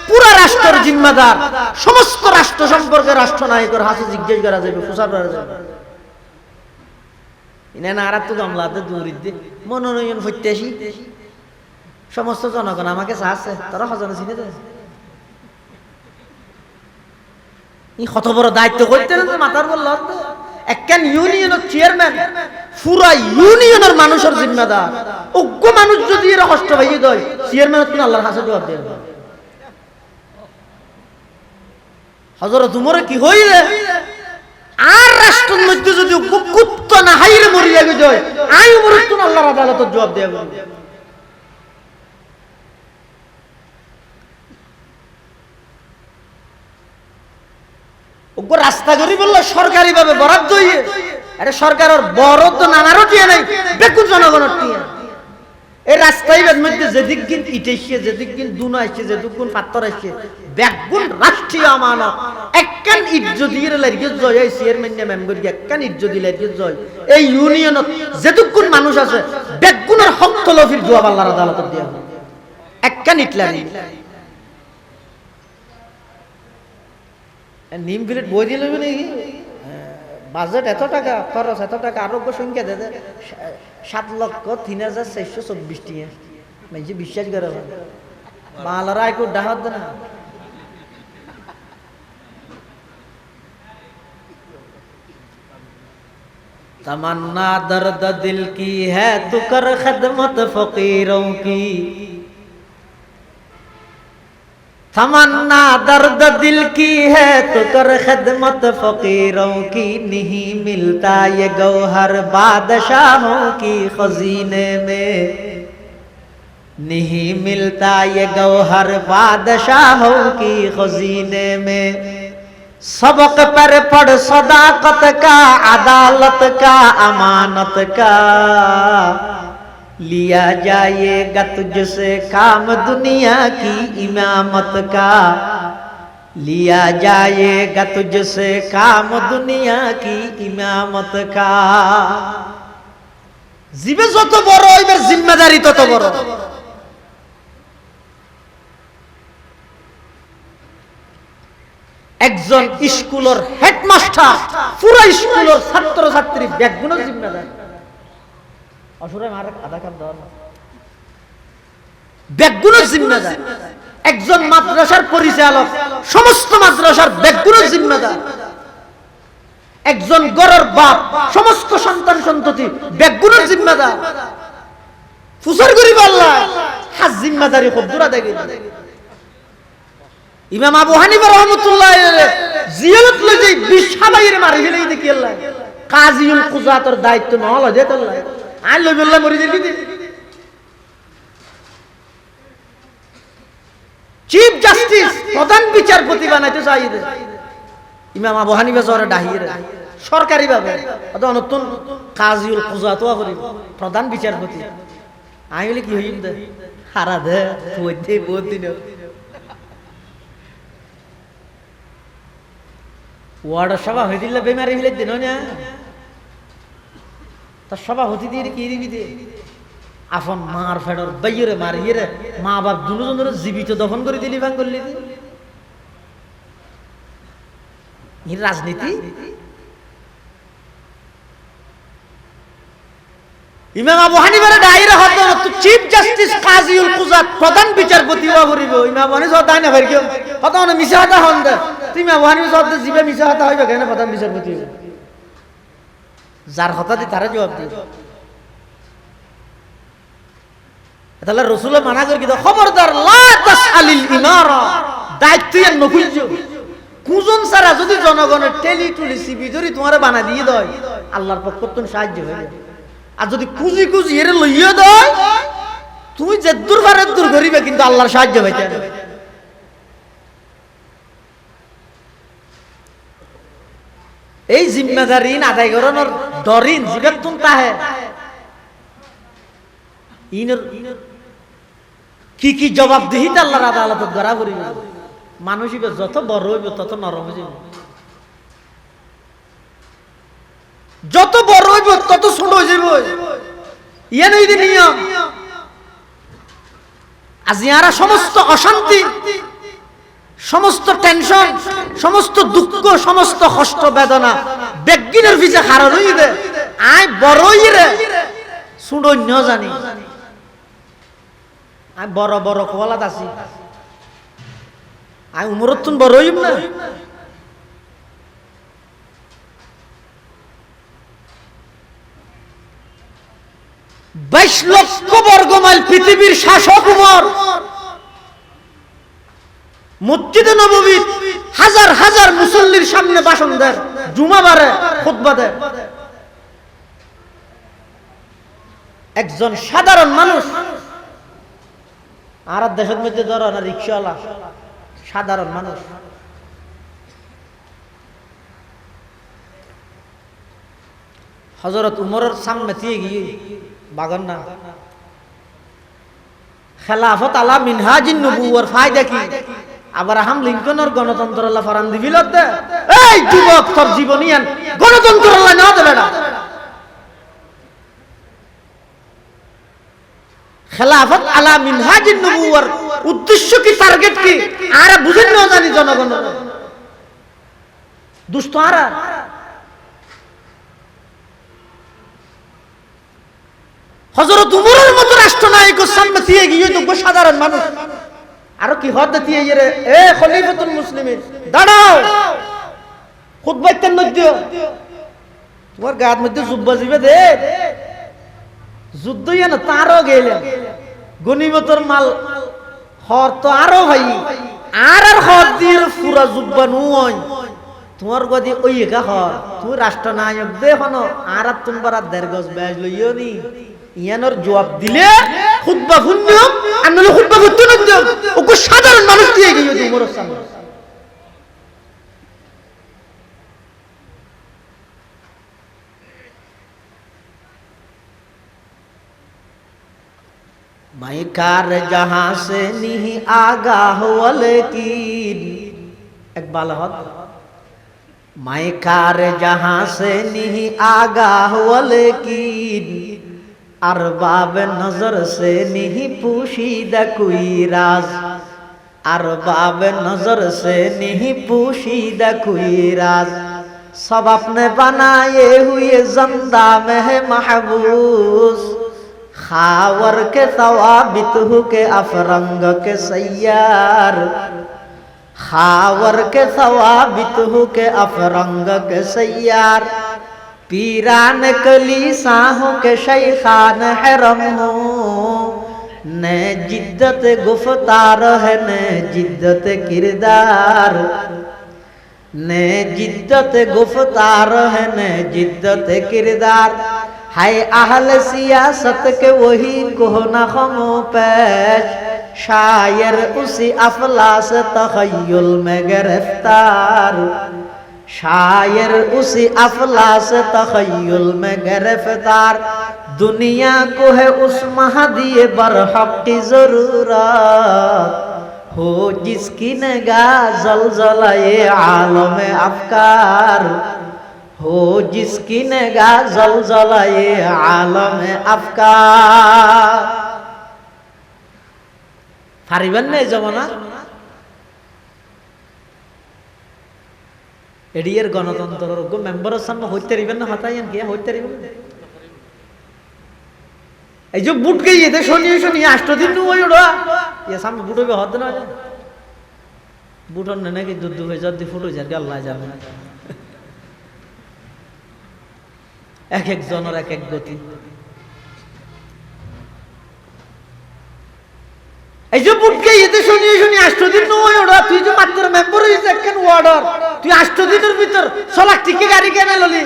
পুরা রাষ্ট্রের জিম্মাদার, সমস্ত রাষ্ট্র সম্পর্কে রাষ্ট্রনায়কের হাতে জিজ্ঞেস করা যাবে, প্রচার করা যাবে। ইনা আর তো গামলাতে দূরিতে মনোনয়ন প্রত্যাশী সমস্ত জনগণ আমাকে চাচ্ছে, তারা হজনে চিনে দেয়। কত বড় দায়িত্ব করতে মাথার বলল একখান ইউনিয়নের চেয়ারম্যান, পুরা ইউনিয়নের মানুষের জিম্মাদার। অজ্ঞ মানুষ যদি এরা কষ্ট পাইয়ে দেয়, চেয়ারম্যান তুমি আল্লাহর কাছে জবাব দেয়। হযরত উমরে কি হইলে আর রাষ্ট্রের মধ্যে যদি কুত্তা না হাইরে মরি লাগে যায়, আই উমর তুমি আল্লাহর আদালতের জবাব দেব। রাস্তা করি বললো সরকারি ভাবে বরাদ্দ হইয়ে, আরে সরকারের বরাদ্দ নানারও টিয়া নাই, বেকুন জনগণের টিয়া। এই রাস্তায় মধ্যে যেদিক দিন ইট আসছে, যেদিক দিন দুন আসছে, যেদিক দিন পাথর আসছে, বেগুন রাষ্ট্রীয় আমানত। একখান ইট যদি লাগিয়ে জয়, এই চেয়ারম্যান মেম্বার একখান ইট যদি লাগিয়ে জয়, এই ইউনিয়নত যেটুকুন মানুষ আছে বেগুনের হক তলফির জবাব আল্লাহর আদালতে দেওয়া হবে। একখান ইট লাগি নিম প্লেট বই দিয়ে লইবে নাকি? বাজেট এত টাকা, খরচ এত টাকা, আরোগ্য সংখ্যা দে 7,03,424 টাকা। মানে বিশ্বাস করে মালারা একটু ডাহাত দে না। तमन्ना दर्द दिल की है तू कर खिदमत फकीरों की, तमन्ना दर्द दिल की है तो कर खिदमत फकीरों की, नहीं मिलता ये गौहर बादशाहों की खजीने में, नहीं मिलता ये गौहर बादशाहों की खजीने में। सबक पर पढ़ सदाकत का, अदालत का, अमानत का, लिया जाएगा तुझसे काम दुनिया की इमामत का, लिया जाएगा तुझसे काम दुनिया की इमामत का। जीवे যত বড় এবার জিম্মাদারি তত বড়। একজন স্কুলের হেডমাস্টার পুরো স্কুলের ছাত্র ছাত্রী বেগুন জিম্মাদার। বেগুনের জিম্মাদার। একজন মাদ্রাসার পরিচালক সমস্ত মাদ্রাসার বেগুনের জিম্মাদার। একজন গরের বাপ সমস্ত সন্তান সন্ততি বেগুনের জিম্মাদার। ফুসর গরিব আল্লাহ হাজ জিম্মাদারি খুব দূরা দেখে। ইমাম আবু হানিফা রাহমাতুল্লাহ আলাইহি জিয়ারত লই যাই বিশাবাইরে মারি ফেলেই দেখি আল্লাহ কাজীউল কুযাতের দায়িত্ব না হলো যেত আল্লাহ আই লই বললা মরি দেখি। চিফ জাস্টিস প্রধান বিচারপতি বানাইতে চাইছে ইমাম আবু হানিফা জরে ডাহিরে সরকারি ভাবে অত নতুন কাজীউল কুযাত করি প্রধান বিচারপতি আইলে কি হইম দে হারা দে হইতে বহুত দিন ওয়ার্ড সভা হয়ে দিলে বেমারি হইলে দিন না তার সভা হতে দিয়ে কি দিবি দে আপন মার ফেডর বাইরে মারিয়ে রে মা বাপ দুজনের জীবিত দফন করে দিলি ভাঙ করলি রাজনীতি। ইমাম আবু হানিফার ডাইরে হতো চিফ জাস্টিস কাজীউল কুযাত প্রধান বিচারপতি হওয়া করিব ইমাম আবু হানিফা তাই না ভাই কেউ হতো না মিছা কথা হন দে তুমি আবু হানিফা সব জিবে মিছা কথা হইবে কেন প্রধান বিচারপতি যার কথা দি তারা জবাব দিবে। তাহলে রাসূল মানা করে দিল খবরদার লা তাসআলিল ইমারা দায়িত্ব এর নকুইজো কুজন সারা যদি জনগণের টেলি টুলি সিবি ধরি তোমারে বানা দিয়ে দেয় আল্লাহর পক্ষ থেকে সাহায্য হবে। আর যদি কুজি কুজি এর লইয়া দেয় তুমি যে দূর পারে দূর করিবে কিন্তু আল্লাহর সাহায্য পাইতে হবে। এই জিম্মাদারি আদায় করানোর ডরিন জীবের তুন তাহে ইনর কি কি জবাবদিহিতা আল্লাহর আদালতে ধরা করিবে। মানুষ যত বড় হইব তত নরম হয়ে যাবে, যত বড় হইব তত ছোট হয়ে যাব। ইয়ে নই নিয়ম আজিয়ারা সমস্ত অশান্তি, সমস্ত টেনশন, সমস্ত দুঃখ, সমস্ত কষ্ট বেদনা বেগিনের ভিজে হারার হইবে আই বড়ই রে সুড়ন্য জানি আই বড় বড় কোয়ালাত আছি আই উমরতুন বড় হইব না। 22 লক্ষ বর্গ মাইল পৃথিবীর শাসক উমর মসজিদে নববী হাজার হাজার মুসল্লির সামনে ভাষণ দেন, জুমাবারে খুতবা দেন। একজন সাধারণ মানুষ আর দেশের মধ্যে ধরো না রিক্সাওয়ালা সাধারণ মানুষ হযরত উমরের সামনে দিয়ে গিয়ে বাগান না খেলাফত আলা মিনহাজিন নবুওয়ার ফায়দা কি? আব্রাহাম লিঙ্কনের গণতন্ত্র আল্লাহ ফরান দিবিল দে এই যুবক তোর জীবনী আন গণতন্ত্র আল্লাহ না দে বেটা। খেলাফত আলা মিনহাজিন নবুওয়ার উদ্দেশ্য কি, টার্গেট কি আর বুঝেন না জানি জনগণ দুষ্ট আর হযরত উমরের মতো রাষ্ট্রনায়কের সামনে দিয়ে গিয়ে তো সাধারণ মানুষ আর কি হদ দিয়ে রে এ খলিফাতুল মুসলিমিন দাঁড়াও খুতবাতেন নদ্য তোমার গায়ের মধ্যে জুব্বা জিবে দে যুদ্ধ না তারও গেলেন গনিমতের মাল হর তো আরো ভাই আর হদ দিয়ে পুরা জুব্বা নুয় তোমার গদি ওই একা হর তুই রাষ্ট্রনায়ক দে হনো আর তোমার দেড় গজ ব্যাজ লইও নি ইয়ানোর জবাব দিলে খুতবা শুননিও আর নলে খুতবা করতে না দিও ওকে সাধারণ মানুষ দিয়ে গিয়ে উমরের সামনে मैं कार जहां से नहीं आगाह वलकीन इकबाल हद मैं कार जहां से नहीं आगाह वलकीन अरबाब नजर से नहीं पूशीदा कोई राज अरबाब नजर से नहीं पूशीदा कोई राज सब अपने बनाए हुए जिंदा में है महबूस खावर के तवाबित हो के अफरंग के सैयार खावर के तवाबित हो के अफरंग के सैयार पीरान कलीसाहों के शैखान हरम हो न जिद्दत गुफ्तार है न जिद्दत किरदार न जिद्दत गुफ्तार है न जिद्दत किरदार हाय अहल सियासत के वही कोहना खमो पेश शायर उसी अफलास तखय्युल में गिरफ्तार शायर उसी अफलास तखय्युल में गिरफ्तार दुनिया को है उस महदी बरहक की जरूरत हो जिसकी निगाह जलजलाए आलम अफकार हो जिसकी निगाह जलजलाए आलम अफकार পারিবেন না এই জমানা এডিয়ের গণতন্ত্রের মেম্বারের সামনে হইতে পারিবেন না হতাইন কি হইতে পারিবেন এই যে বুট গই এতে শুনিয়ে শুনিয়ে 8 দিন ওই ওড়া এ সামনে বুট হবে হদ না বুটন নাকি দুধ হয়ে যদি ফুটো যায় আল্লাহ জানে এক এক জনের এক এক গতি এই যে বুটকে এতে শুনিয়ে শুনিয়ে 8 দিন নয় ওরা তুই যে মাত্র মেম্বার হইছিস কেন অর্ডার তুই 8 দিনের ভিতর 6 লাখ টাকা গাড়ি কেন ললি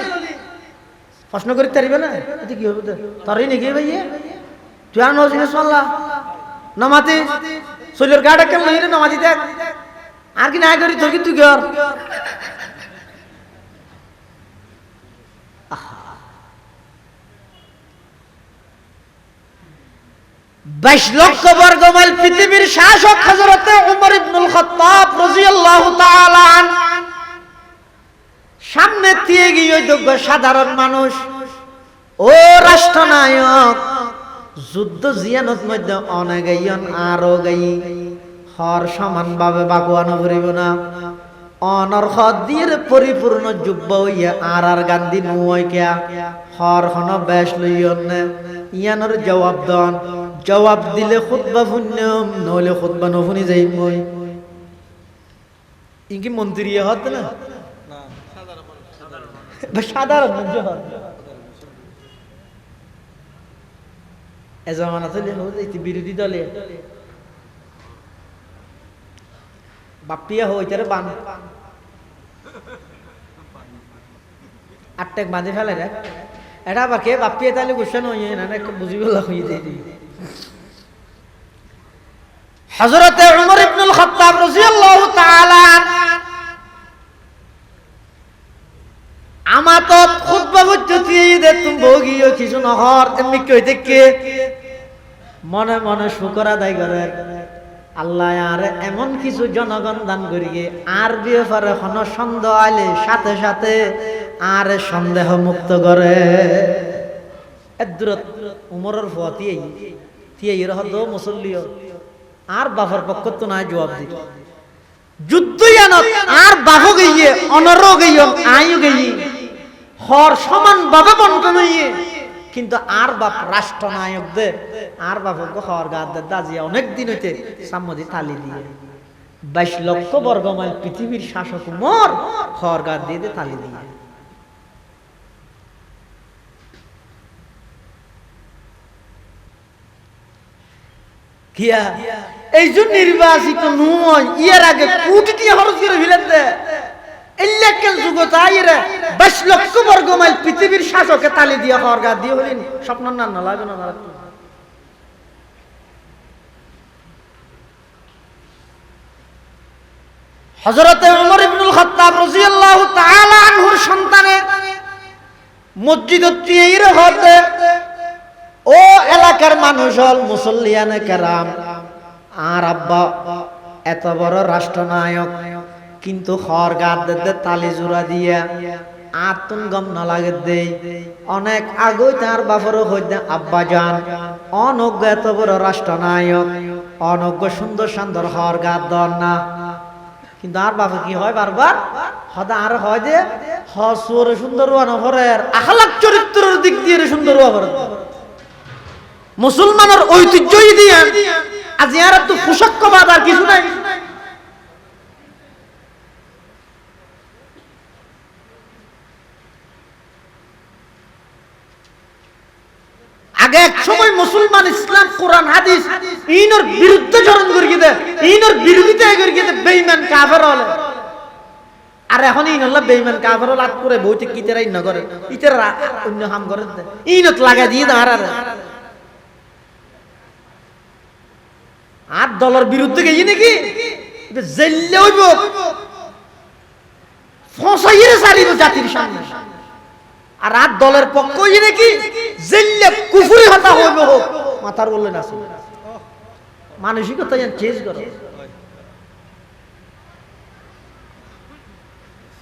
প্রশ্ন করতে পারবে না এতে কি হবে তোরই নাকি ভাইয়া তুই আর নজিস ইনশাআল্লাহ নামাতে সলির গাড়ি কেন লই রে নামাজি দেখ আর কি না করি তোর কি তুই কর 22 লক্ষ বর্গ মাইল পৃথিবীর শাসক হযরত উমর ইবনুল খাত্তাব রাদিয়াল্লাহু তাআলা আন সামনে দিয়ে গিয়ে যোগ্য সাধারণ মানুষ ও রাষ্ট্রনায়ক যুদ্ধ জিয়ানত মধ্যে অনেগাইয়ন আরো গাই হর সমানভাবে বাকুয়ানো করিব না অনর দিয়ে পরিপূর্ণ যুব্ব হইয়া আর গান্ধী নুয় কিয়া হর হন বেশ লইয়ন না ইয়ানোর জবাব দন জবাব দিলে খুতবা শুনম নহলে খুতবা নশুনি যাই মই ইনকি মন্ত্রী হত না সাধারণ মানুষ হত এজমানা চলে হইতে বিরোধী দলে বাপিয়া হইতারে বান আটটেক বাঁধে ফেলে রে এটা আবার কে বাপিয়া তাহলে গুসান হইয়ে না বুঝি বলা হইয়ে দিয়ে দিই হযরত উমর ইবনুল খাত্তাব রাদিয়াল্লাহু তাআলা আমাতত খুতবা বুঝতি দে তুমি ভোগিও কিছু নহর এমনি কই দেখে মনে মনে শুকর আদায় করে আল্লাহ আর এমন কিছু জনগণ দান করিয়ে আর ব্যাপারে কোন সন্দেহ আইলে সাথে সাথে আর সন্দেহ মুক্ত করে এদুরত উমরের ফতি এই রহদ মুসল্লিও আর বাফার পক্ষ তো না জবাব দি যুদ্ধ জানত আর বাহু গইয়ে অনর গইয়ে আয়ু গইয়ে হর সমান ভাবে বন্টন হইয়ে কিন্তু আর বাপ রাষ্ট্রনায়ক দে আর বাপকে হর গাদ দে দাজিয়া অনেক দিন হইতে সাম্মদি তালি দিয়ে 22 লক্ষ বর্গ মাইল পৃথিবীর শাসক উমর হর গাদ দিয়ে তালি দিয়ে কিয়া এই যে নির্বাচিত নয় ইয়ার আগে কোটি টাকা খরচ করে ফেলেন দে ইল্লাকাল যুগত আইরে 22 লক্ষ বর্গ মাইল পৃথিবীর শাসকে তালি দিয়া খরগা দিয়ে হলেন স্বপ্ন না লাগে না হযরত ওমর ইবনুল খাত্তাব রাদিয়াল্লাহু তাআলা আনহুর সন্তানে মসজিদত এইরে হতে ও এলাকার মানুষ হল মুসল্লিয়ানে কেরাম আর আব্বা এত বড় রাষ্ট্রনায়ক কিন্তু খরগাদ দে তালি জোড়া দিয়া আতুন গম না লাগে দে অনেক আগই তার বাপর হইতে আব্বা জান অনজ্ঞ এত বড় রাষ্ট্রনায়ক অনজ্ঞ সুন্দর সুন্দর খরগাদ দন না কিন্তু আর বাপে কি হয় বারবার হদা আর হয় যে হসুর সুন্দর ওয়ানফরের আখলাক চরিত্রের দিক দিয়ে সুন্দর ওয়াফর মুসলমানের ঐতিহ্যই দিয়ে আজ ইয়ার তো পোশাকবাদ আর কিছু নাই আগে এক সময় মুসলমান ইসলাম কোরআন হাদিস ইনর বিরুদ্ধে চরণ করিয়ে দেয় ইনর বিরোধিতা করিয়ে দেয় বেঈমান কাফের হলে আর এখন ইন আল্লাহ বেঈমান কাফের লাত করে বইতে কিতেরা ইন করে ইতেরা অন্য হাম করে ইনত লাগা দিয়ে দাঁড় আর দলের বিরুদ্ধে গিয়ে নাকি জেলে হইব ফসাইয়ে সারিব জাতির সামনে আর আর দলের পক্ষ হইয়ে নাকি জেলে কুফরি হতা হইব হোক মাথার বললেন আছে মানসিকতা চেঞ্জ করো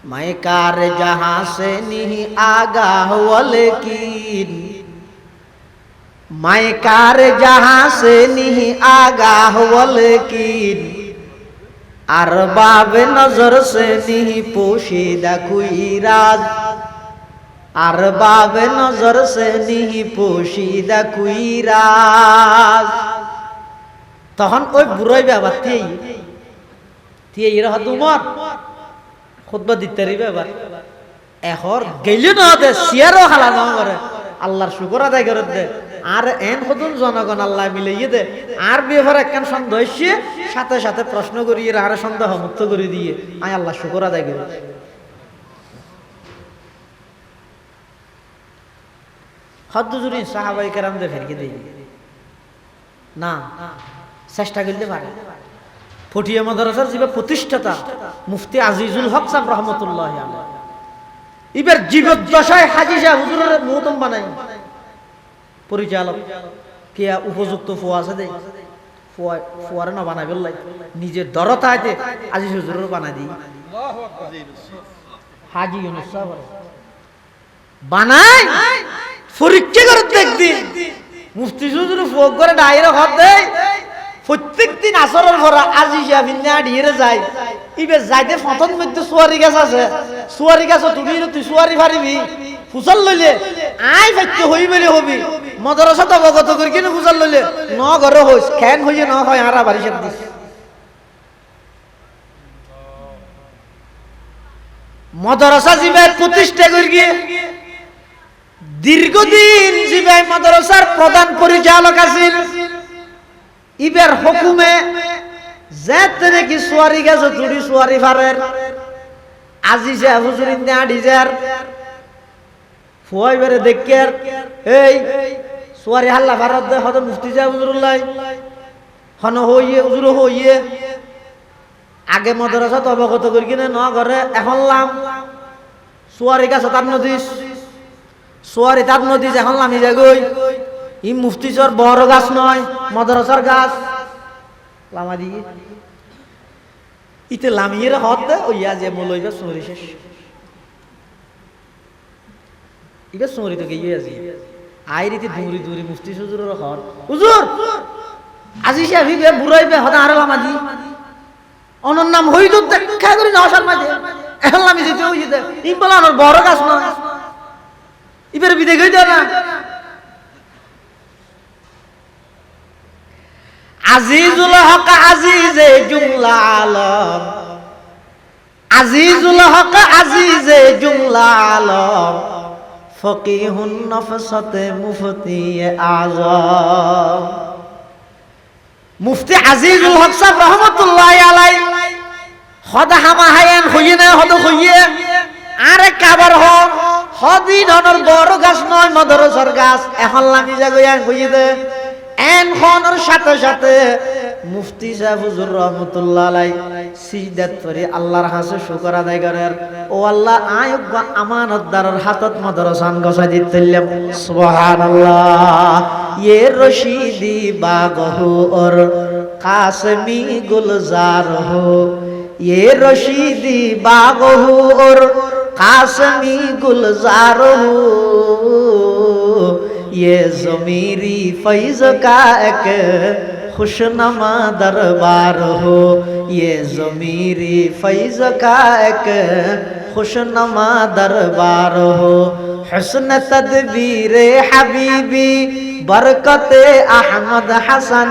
मैं कार जहां से नहीं आगा हुआ लेकिन मैं कार जहां से नहीं आगा हुआ लेकिन अरबाब नजर से नहीं पोशीदा कोई राज अरबाब नजर से नहीं पोशीदा कोई राज তখন ওই বুড়াই বাবা এই রহত উমর খুতবা দিতে রিবে এবার এহর গেলি না দে সিয়ারও হালা না করে আল্লাহর শুকর আদায় করে দে আর এন হদুন জনগণ আল্লাহ মিলাইয়ে দে আর বিয়ের একখান সন্দেহ এসে সাথে সাথে প্রশ্ন করিয়ে আর সন্দেহ মুক্ত করে দিয়ে আয় আল্লাহ শুকর আদায় করে হদ্দুজুরি সাহাবাই কেরামদের ফেরকে দিই না চেষ্টা করতে পারে ফটিয়া মাদ্রাসার যে প্রতিষ্ঠাতা মুফতি আজিজুল হক সাহেব রহমতুল্লাহ আলাইহি এবার জীবদ্দশায় হাজী সাহেব হুজুরের মুহতম বানাই পরিচালক কে উপযুক্ত ফুয়া আছে দে ফুয়ার না বানাই বললাই নিজের দরতা আছে আজিজ হুজুরের বানাই দিই আল্লাহু আকবার হাজী ইউনুস সাহেব বানাই পরীক্ষা করে দেখদি মুফতি হুজুর ভোগ করে ডাইরে ঘর দেয় প্রত্যেক দিন আসরের পর আজি ভিন্নে আড়িয়ে যায় ইবে যাইতে ফতন মধ্যে সুয়ারি গাছ আছে সুয়ারি গাছ তুই সুয়ারি পারিবি ফুসল লইলে আই ভাইতে হই বলে হবি মদরসা তো অবগত করি কিনে ফুসল লইলে ন ঘরে হইস খেন হইয়ে ন হয় হারা বাড়ি সব দিস মদরসা জিবাই প্রতিষ্ঠা করি গিয়ে দীর্ঘদিন জিবাই মদরসার প্রধান পরিচালক আছেন ইবের হুকুমে যেতে নাকি সুয়ারি গেছে চুরি সুয়ারি ফারের আজি যে হুজুর ইন্দে আডিজার ফুয়াই বেরে দেখের এই সুয়ারি হাল্লা ভারত দে হদ মুফতি যা হুজুরুল্লাহ হন হইয়ে হুজুর হইয়ে আগে মদরসা তো অবগত করি কিনে ন ঘরে এখন লাম সুয়ারি গাছ তার নদীস সুয়ারি তার নদীস এখন লামি যাগই ই মুফতিসর বড় গাছ নয় মদরসার গাছ লামা দিয়ে ইতে লামিয়ে হত ওইয়া যে মলইবা সুরি শেষ ইবা সুরি তো গিয়ে আছে আই রীতি দূরি দূরি মুফতি হুজুরের হত হুজুর আজি সে আবি বুড়াইবে হদা আর লামা দি অনর নাম হইতো দেখা করি না আসার মাঝে এখন লামি যেতে হই যেতে ই বলা আমার বড় গাছ নয় ইবের বিদে গই না আজিজুল হক আজিজে জুমলা আলম আজিজুল হক আজিজে জুমলা আলম ফকিহুন নফসতে মুফতি আযম মুফতি আজিজুল হক সাহেব রহমাতুল্লাহি আলাই হদা হামা হায়ান হইয়ে না হদ হইয়ে আরে কাবার হ হদি ধনর বড় গাছ নয় মদরসার গাছ এখন লামি জাগয়া হইয়ে দে এন হনর সাথে সাথে মুফতি সাহেব হুজুর রহমাতুল্লাহ আলাইহি সিজদাত করে আল্লাহর কাছে শুকর আদায় করেন ও আল্লাহ আয়ুব আমানতদারের হাতত মাদ্রাসান গসা দিতেলাম সুবহানাল্লাহ ये रशीदी बाग हो और कासमी गुलजार हो ये रशीदी बाग हो और कासमी गुलजार हो ये ज़मीरी फैज़ का एक खुशनमा दरबार हो ये ज़मीरी फैज़ का एक खुशनमा दरबार हो हुस्न तदबीर हबीबी बरकते अहमद हसन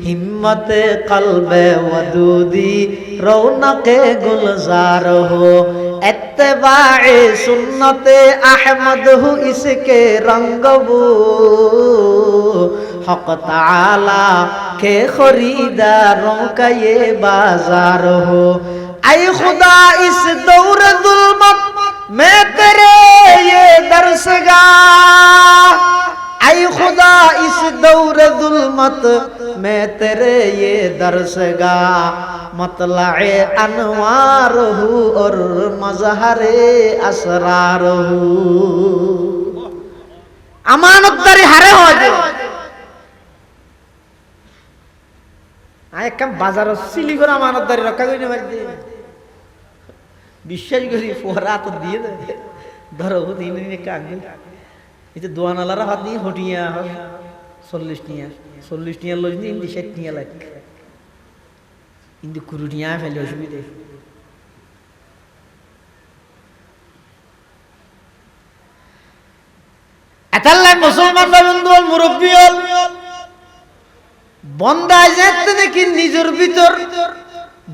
हिम्मत कल्बे वदूदी रौनके गुलजार हो इत्तिबाए सुन्नते अहमद हु इसके रंगबू हक ताला के खरीदारों का ये बाजार हो ऐ खुदा इस दौर जुल्मत मैं तेरे ये दरसगाह ऐ खुदा इस दौर जुल्मत मैं तेरे ये दरसगाह मतलए अनवार हूँ और मजहरे असरार हूँ अमानतदारी हारे हो जाए आए कम बाजार सिली को अमानतदारी रखा कोई नहीं बचती বিশ্বাস করি ফোরা তো দিয়ে দে ধরো দিন দিনে কাগজ এই যে দোয়ানালারা হাত দিয়ে হটিয়া 40 টিয়া লজ নিয়ে 60 টিয়া লাগ কিন্তু কুরুটিয়া ফেলে অসুবিধে আতাল্লাহ মুসলমান বন্ধু মুরব্বি বন্দা যেতে দেখি নিজের ভিতর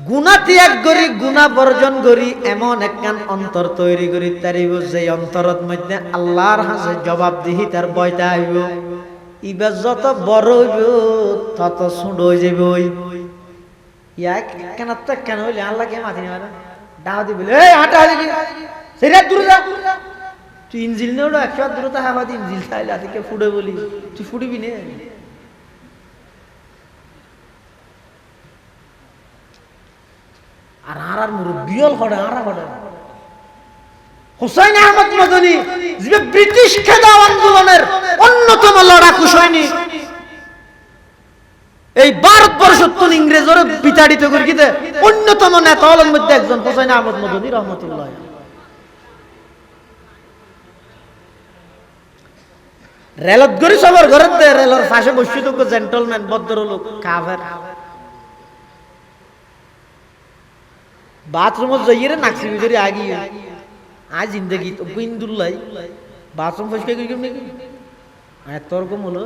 গুনাহ ত্যাগ করি গুনাহ বর্জন করি এমন একখান অন্তর তৈরি করি তারিব যে অন্তরত মধ্যে আল্লাহর কাছে জবাবদিহি তার বয়টা আইব ইবা যত বড় হইব তত ছোট হয়ে যাবে ওই কেন তো কেন হইলে আল্লাহকে মাতি নেবে না ডাও দিবি এই হাঁটা দিবি সেটা দূরে যা তুই ইঞ্জিল নেও 100 দূরতা হাওয়া দি ইঞ্জিল চাইলে আজকে ফুড়ে বলি তুই ফুড়িবি না আর আর মুরব্বিয়ল হড়ে আর হড়ে হুসাইন আহমদ মদনী যে ব্রিটিশ খেদাও আন্দোলনের অন্যতম লড়াকু সৈনিক এই ভারতবর্ষ তুল ইংরেজের বিতাড়িত করে কিতে অন্যতম নেতা হলেন মধ্যে একজন হুসাইন আহমদ মদনী রহমাতুল্লাহ রেলত গড়ি সবার ঘরের দে রেলর পাশে বসে তো জেন্টলম্যান ভদ্রলোক কাফের বাথরুমত যাইয়ে নাকসি ভিতরে আগিয়ে আজ জিন্দগি তো বিন্দুল্লাই বাথরুম পরিষ্কার করি কেমনি এত রকম হলো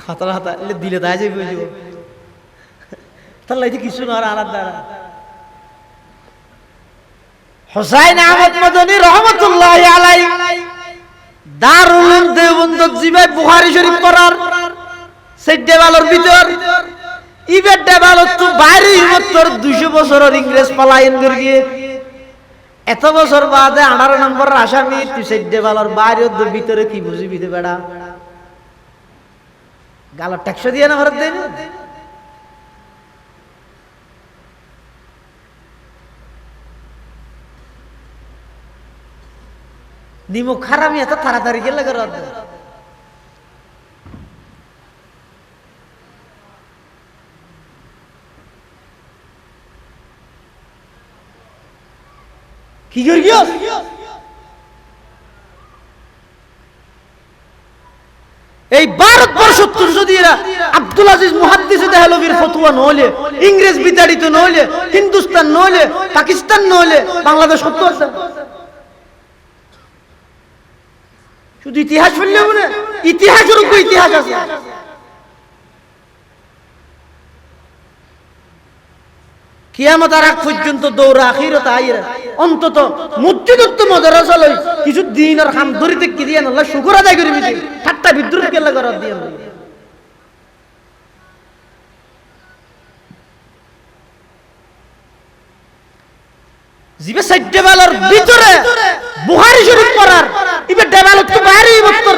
হাতার হাতা দিলে তাই যাবে তাহলে এই যে কিছু না আলাদা হুসাইন আহমদ মদনী রহমতুল্লাহি আলাইহি দারুল উলুম দেওবন্দ জিবাই বুখারী শরীফ পড়ার সেডে বালর ভিতর ইবের ডেবালত তো বাইরে ইমত্তর 200 বছরের ইংরেজ পলায়ন করিয়ে এত বছর বাদে 18 নম্বর আসামি তুই সেডে বালর বাইরের ভিতরে কি বুঝিবি দে বেড়া গাল ট্যাক্স দিয়ে না ভরত দেন নিমো খারামি এত তাড়াতাড়ি গেলে রদ কি করিও এই ভারতবর্ষ যদি এরা আব্দুল আজিজ মুহাদ্দিস দেহলভির ফতোয়া নইলে ইংরেজ বিতাড়িত নইলে হিন্দুস্তান নইলে পাকিস্তান নইলে বাংলাদেশ সত্য আছে শুধু ইতিহাস বললে মনে ইতিহাসের উপর ইতিহাস আছে কিয়ামত আর আগ পর্যন্ত দৌড়া আখিরত আইরা অন্তত মুক্তিযুদ্ধ মাদ্রাসা লই কিছু দিনের কাম ধরিতে কি দিয়ে আল্লাহ শুকর আদায় করিবি ঠাট্টা বিদ্রুপ কেলা করার দিয়ে জিবে সাইডে বালার ভিতরে বুখারী শরীফ পড়ার ইবে ডেভেলপ তো বাইরে বছর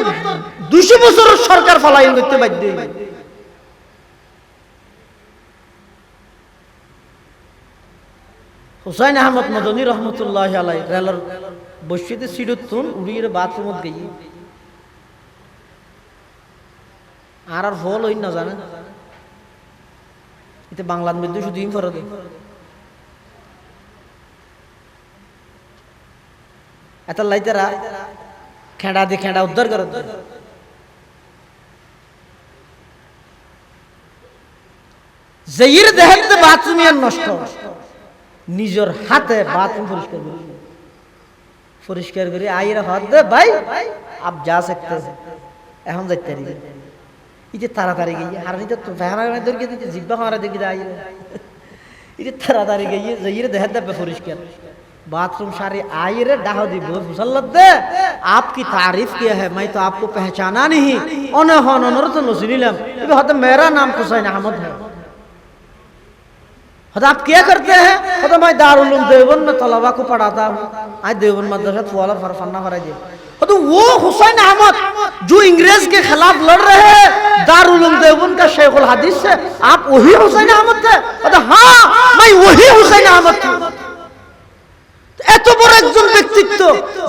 200 বছরের সরকার ফলায়ন করতে বাধ্য হুসাইন আহমদ মদনী রহমতুল্লাহি আলাইহি রেলর বসিতে সিডতুন উড়িয়ে বাথরুমত গই আর ফল হই না জানেন এটা বাংলার মধ্যে শুধু ইনফরদ এত লাইতারা খেড়া দিয়ে খেড়া উদ্ধার করে জাইর দেহতে বাথরুমিয়ান নষ্ট নিজের হাতে বাথরুম পরিষ্কার করে আইরা হাত দে ভাই আপ যা सकते এখন যাইতে পারি ইতে তাড়াতাড়ি গিয়ে হারানি তো ফেহানা ধরে দিতে জিব্বা মারা দেখি আইরা ইতে তাড়াতাড়ি গিয়ে জাইর দেহতে পরিষ্কার बाथरूम सारे आयरे डाहो दी बहुत मुसल्लत दे आपकी तारीफ किया है मैं तो आपको पहचाना नहीं ओने होन ओनरत नसुनिलम ये हद मेरा नाम हुसैन अहमद है हद आप क्या करते हैं हद मैं दारुल उलूम देवबंद में तलबा को पढ़ाता हूँ आज देवबंद मदरसा वाला फरफन्ना फराजे तो वो हुसैन अहमद जो अंग्रेज के खिलाफ लड़ रहे हैं दारुल उलूम देवबंद का शेखुल हदीस से आप वही हुसैन अहमद थे हाँ मैं वही हुसैन अहमद था এত বড় একজন ব্যক্তিত্ব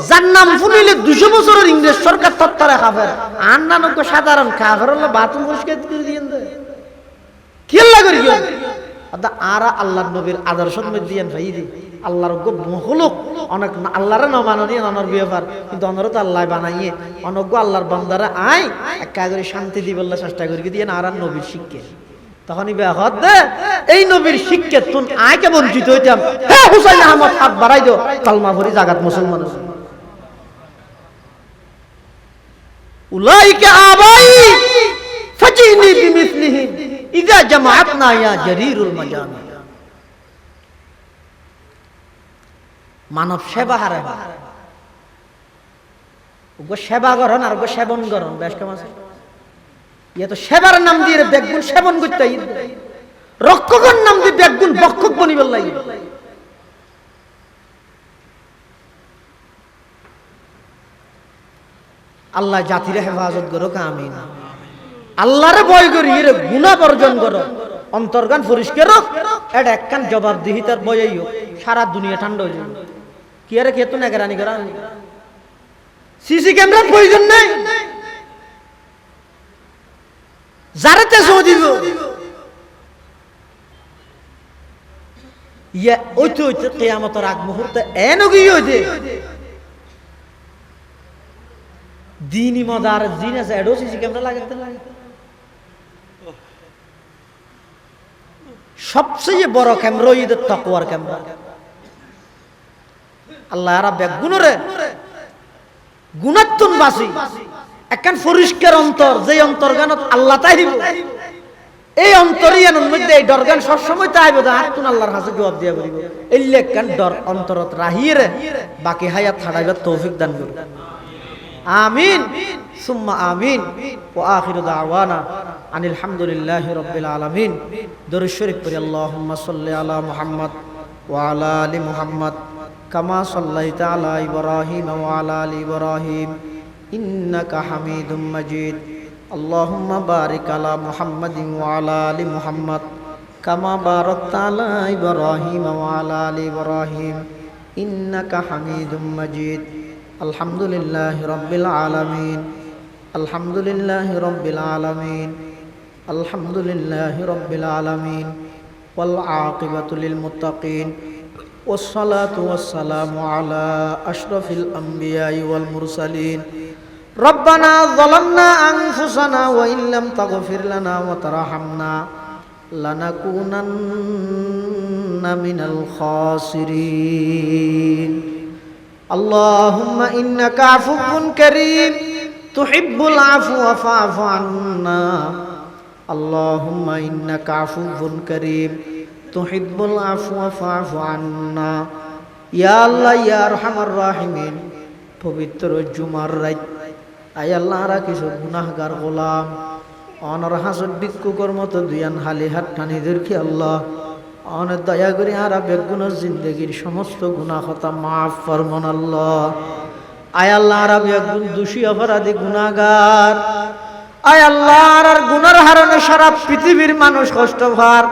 যার নাম শুনিলে 200 বছরের ইংরেজ সরকার তত্ত্বারে কাফের আন্নানক সাধারণ কাফের হলো বাথরুম পরিষ্কার করে দিয়েন দে কি আল্লাহ করিও আদা আরা আল্লাহর নবীর আদর্শত মধ্যে দিয়েন ভাই দি আল্লাহর গো মখলুক অনেক আল্লাহর না বানানি অনর ব্যাপার কিন্তু অনর তো আল্লাহ বানাইয়ে অনগ্য আল্লাহর বান্দারা আই একা করে শান্তি দিবল্লা চেষ্টা করি দিয়েন আর নবীর শিক্ষা তখনই বেহদ দে এই নবীর শিক্ষা তুন আইকে বঞ্চিত হইতাম হে হুসাইন আহমদ হাত বাড়াই দাও কালমা পড়ি জাগাত মুসলমান উলাইকা আবাই ফাজিনি বিমিসলিহি ইযা জামাআতনা ইয়া জারীরুল মাজামি মানব সেবা হারে ওগো সেবা করন আর ওগো সেবন করন বেশ কেমন আছে ये तो सेबार नाम दिए बेगुन सेवन करते हैं रक्षकन नाम दिए बेगुन बक्षक बनी बेल्लाई अल्लाह जातिरे हेफाजत करो आमीन अल्लाह रे भय करी ये गुनाह बर्जन करो अंतर्गान परिष्कार एट एकखान जवाबदिहितार बयइयो सारा दुनिया ठंडा हो जाए कि आरे के तो निगरानी करा सीसी कैमरा प्रयोजन नहीं জারাতে দিব ইয়া ওইতো ওইতো কিয়ামতের আগ মুহূর্তে এনগি হইতে দিনই মদার জিন আছে এডো সিসি ক্যামেরা লাগাতে লাগে সবচেয়ে বড় ক্যামেরা ঈদের তাকওয়ার ক্যামেরা আল্লাহ আর বেগুনরে গুণাত্মন বাসি একখান পরিষ্কার অন্তর যে অন্তর্গানত আল্লাহ তাইব এই অন্তরিয়ানোর মধ্যে এই ডরগান সবসময় তাইব আত্মন আল্লাহর কাছে জবাব দিয়া বলিব এলে একখান ডর অন্তরত রাহিয়ে বাকি হায়াত ছাড়াইবার তৌফিক দান করুন আমিন সুম্মা আমিন ওয়া আখিরু দাওয়ানা আনিল হামদুলিল্লাহি রাব্বিল আলামিন দরুদ শরীফ পড়ি আল্লাহুম্মা সাল্লি আলা মুহাম্মদ ওয়া আলা আলি মুহাম্মদ কামা সাল্লাইতা আলা ইব্রাহিম ওয়া আলা আলি ইব্রাহিম ইন্নাকা হামিদুম মাজিদ আল্লাহুম্মা বারিক আলা মুহাম্মাদিন ওয়া আলা আলি মুহাম্মদ কামা বারাকতা আলা ইব্রাহিম ওয়া আলা আলি ইব্রাহিম ইন্নাকা হামিদুম মাজিদ আলহামদুলিল্লাহি রাব্বিল আলামিন আলহামদুলিল্লাহি রাব্বিল আলামিন আলহামদুলিল্লাহি রাব্বিল আলামিন ওয়াল আকিবাতু লিল মুত্তাকিন والصلاة والسلام على أشرف الأنبياء والمرسلين ربنا ظلمنا أنفسنا وإن لم تغفر لنا وترحمنا لنكونن من الخاسرين اللهم إنك عفو كريم تحب العفو فاعف عنا اللهم إنك عفو كريم তুহিব্বুল আফওয়া ফা'ফু আন্না ইয়া আল্লাহ ইয়া আরহামার রাহিমিন পবিত্র জুমার রাত আয় আল্লাহ রা কিছু গুনাহগার গোলাম অনর হাসদ ভিক্ষুকর মতো দুয়ান হালি হাত টানি দরকি আল্লাহ অনেক দয়া করে আর বেগুনের জিন্দগির সমস্ত গুনাহ খতা মাফ ফরমান আল্লাহ আয় আল্লাহ আর বেগুন দোষী অপরাধী গুনাহগার আয় আল্লাহ আর গুনার হারণে সারা পৃথিবীর মানুষ কষ্ট ভার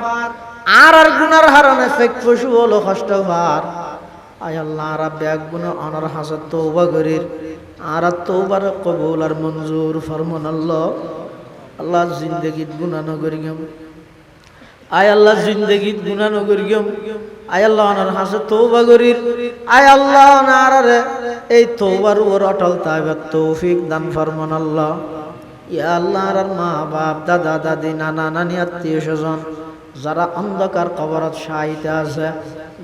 আর গুনার হারণে ফেক পশু হলো কষ্ট ভার আয় আল্লাহ আর বেগুন অনর হাসদ তওবা করির আর তওবার কবুল আর মঞ্জুর ফরমান আল্লাহ আল্লাহ জিন্দগিত গুনাহ নগরিগম আয় আল্লাহ জিন্দগিত গুনাহ নগরিগম আয় আল্লাহ অনর হাসদ তওবা করির আয় আল্লাহ অনারে এই তওবার উপর অটল থাকার তৌফিক দান ফরমান আল্লাহ ইয়া আল্লাহ আর মা বাপ দাদা দাদি নানা নানি আত্মীয় স্বজন যারা অন্ধকার কবরত শায়িত আছে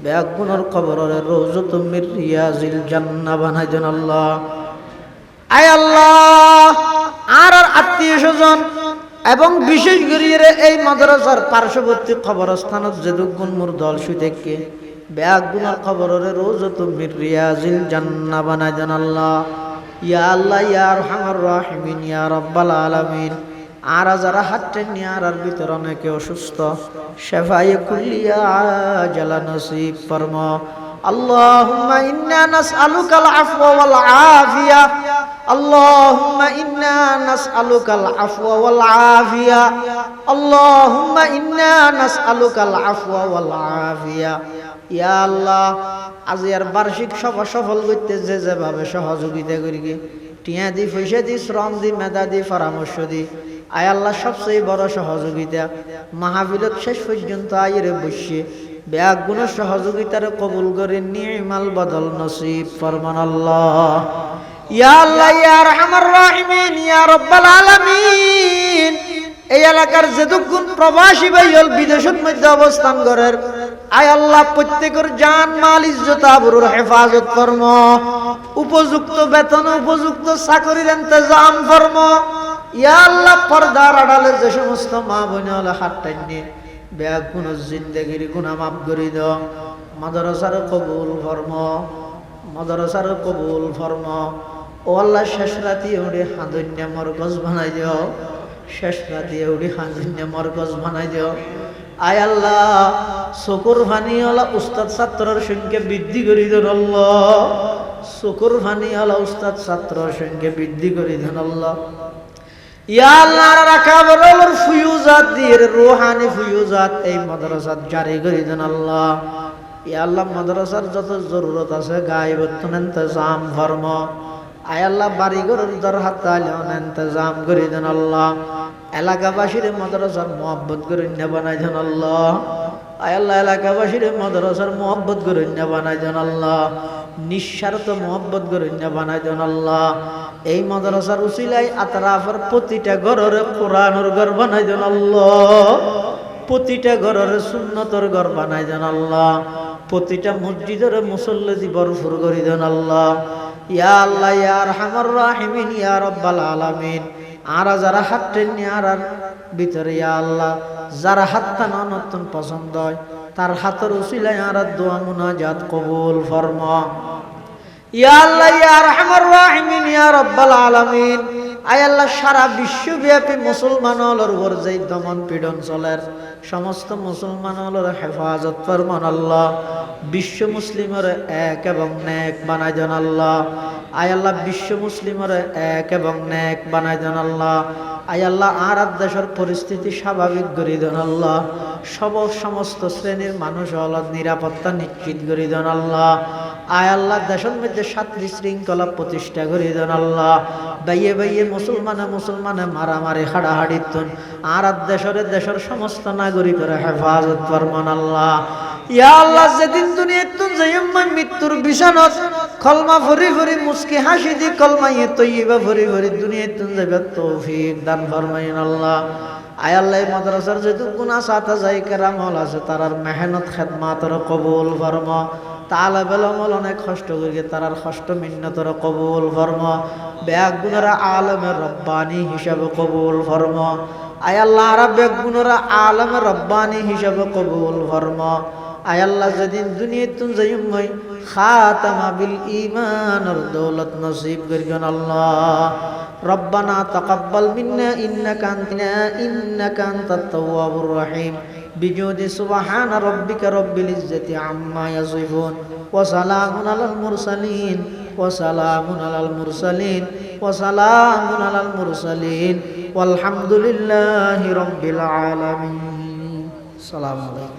বেগুনের কবরের রওজাতুম মির রিয়াজিল জান্নাহ বানাই দেন আল্লাহ আয় আল্লাহ আর আত্মীয় স্বজন এবং বিশেষ করে এই মাদ্রাসার পার্শ্ববর্তী কবরস্থানত যে দুগুণ মুরদল শুইতেকে বেগুনের কবরের রওজাতুম মির রিয়াজিল জান্নাহ বানাই দেন আল্লাহ ইয়া আল্লাহ ইয়া আরহামার রাহিমিন ইয়া রাব্বাল আলামিন আর যারা হাঁটতেন আর ভিতর অনেকে অসুস্থ শেফায়ে কুল্লিয়া আজালা নসিব ফরমা আল্লাহুম্মা ইন্না নাসআলুকাল আফওয়া ওয়াল আফিয়া আল্লাহুম্মা ইন্না নাসআলুকাল আফওয়া ওয়াল আফিয়া আল্লাহুম্মা ইন্না নাসআলুকাল আফওয়া ওয়াল আফিয়া ইয়া আল্লাহ আজিয়ার বার্ষিক সভা সফল করতে যে যেভাবে সহযোগিতা করিগে টিয়া দি পয়সা দি শ্রম দি মেধা দি পরামর্শ দি আয় আল্লাহ সবচেয়ে বড় সহযোগিতা মাহফিলত শেষ পর্যন্ত আইরে বসে বেগুনের সহযোগিতার কবুল করে নিমাল বদল নসিব ফরমান আল্লাহ ইয়া আল্লাহ ইয়া আরহামার রাহিমিন ইয়া রাব্বাল আলামিন এই এলাকার যেদুগুণ প্রবাসী ভাইল বিদেশের মধ্যে অবস্থান করেন আয় আল্লাহ প্রত্যেকের জান মাল ইজ্জত আবরুর হেফাজত ফরম উপযুক্ত বেতন উপযুক্ত চাকরির ইন্তজাম ফরম ইয়া আল্লাহ পর্দার আড়ালে যে সমস্ত মা বোনেরা হাত টাইনে বেগুনের জিন্দেগির গুনাহ মাফ করে দাও মাদ্রাসার কবুল ফরম মাদ্রাসার কবুল ফরম ও আল্লাহ শেষ রাতে ওরে হাঁদন্য মরকজ বানাই দিও শেষ রাতে ওরে হাঁদন্য মরকজ বানাই দিও আয় আল্লাহ শুকুর ফানিওয়ালা উস্তাদ ছাত্রের সংখ্যা বৃদ্ধি করে দেন আল্লাহ শুকুর ফানিওয়ালা উস্তাদ ছাত্রের সংখ্যা বৃদ্ধি করে দেন আল্লাহ ইয়া আল্লাহ রাকাবরুল ফুয়ুজাত দিয়ে রূহানি ফুয়ুজাত এই মাদ্রাসাত জারি করে দেন আল্লাহ ইয়া আল্লাহ মাদ্রাসার যত জরুরত আছে গায়বতুন ইন্তজাম ফরমা আয় আল্লাহ বাড়িঘরের দরহাত তালিয়ন ইন্তজাম করে দেন আল্লাহ এলাকাবাসীর মাদ্রাসার মুহাব্বত করে বানাই দেন আল্লাহ আয় আল্লাহ এলাকাবাসীর মাদ্রাসার মুহাব্বত করে বানাই দেন আল্লাহ নিঃস্বার্থ মোহব্বত গরিনা বানাই দেন আল্লাহ। এই মাদ্রাসার উসিলাই আতরাফের প্রতিটা ঘরের কোরআনের ঘর বানাই দেন আল্লাহ, প্রতিটা ঘরের সুন্নতর ঘর বানাই দেন আল্লাহ, প্রতিটা মসজিদের মুসল্লি ভরপুর করে দেন আল্লাহ। ইয়া আল্লাহ ইয়া আরহামার রাহিমিন ইয়া রাব্বাল আলামিন। আর যারা হাত টেনে আর ভিতরে ইয়া আল্লাহ যারা হাতটা নতুন পছন্দ হয় তার হাতের উসিলায় আর দোয়া মুনাজাত কবুল ফরমা। ইয়া আল্লাহ ইয়া আরহামার রাহিমিন ইয়া রাব্বাল আলামিন। আয় আল্লাহ সারা বিশ্বব্যাপী মুসলমানদের উপর যেই দমন পীড়ন চলের সমস্ত মুসলমানদের হেফাজত ফরমান আল্লাহ। বিশ্ব মুসলিমের এক এবং নেক বানাই দেন আল্লাহ। আয় আল্লাহ বিশ্ব মুসলিমের এক এবং নেক বানাই দেন আল্লাহ। আয় আল্লাহ আর দেশের পরিস্থিতি স্বাভাবিক করে দেন আল্লাহ। সমস্ত শ্রেণীর মানুষ হলার নিরাপত্তা নিশ্চিত করে দেন আল্লাহ। আয় আল্লাহ দেশের মধ্যে শান্তি শৃঙ্খলা প্রতিষ্ঠা করে দেন আল্লাহ। বাইয়ে বাইয়ে মুসলমানে মারামারি হাড়াহাড়ি তুন আর দেশের সমস্ত নাগরিকের হেফাজত ফরমান আল্লাহ। ইয়া আল্লাহ যেদিন দুনিয়ায় তুন যাইম্মান মৃত্যুর বিছানত কলমা ভরি ভরি মুস্কি হাসি দি কলমায়ে তৈয়বা ভরি ভরি দুনিয়ায় তুন যাইবার তৌফিক দান ফরমাইন আল্লাহ। আয় আল্লাহ মাদ্রাসার যেটুকুন আসাতা যাই কেরাম হল আছে তারার মেহনত খেদমাতর কবুল ফরমা। তালেবে ইলম অনেক কষ্ট করি তারার কষ্ট মিন্নতর কবুল ফরমা। বেগুনরা আলমের রব্বানি হিসাবে কবুল ফরমা। আয় আল্লাহ আর বেগুনরা আলমের রব্বানি হিসাবে কবুল ফরমা। আয় আল্লাহ যেদিন দুনিয়ায় তুন যাইম্মাই খাতামা বিল ঈমানের দৌলত নসিব করিবেন আল্লাহ। রব্বানা তাকাব্বাল মিন্না ইন্নাকা আনতাত তাওয়াবুর রহিম। বিজুদি সুবহানা রাব্বিকা রাব্বিল ইজ্জাতি আম্মা ইয়াসিফুন ওয়া সালামুন আলাল মুরসালিন ওয়া সালামুন আলাল মুরসালিন ওয়া সালামুন আলাল মুরসালিন ওয়ালহামদুলিল্লাহি রাব্বিল আলামিন। আসসালামু আলাইকুম।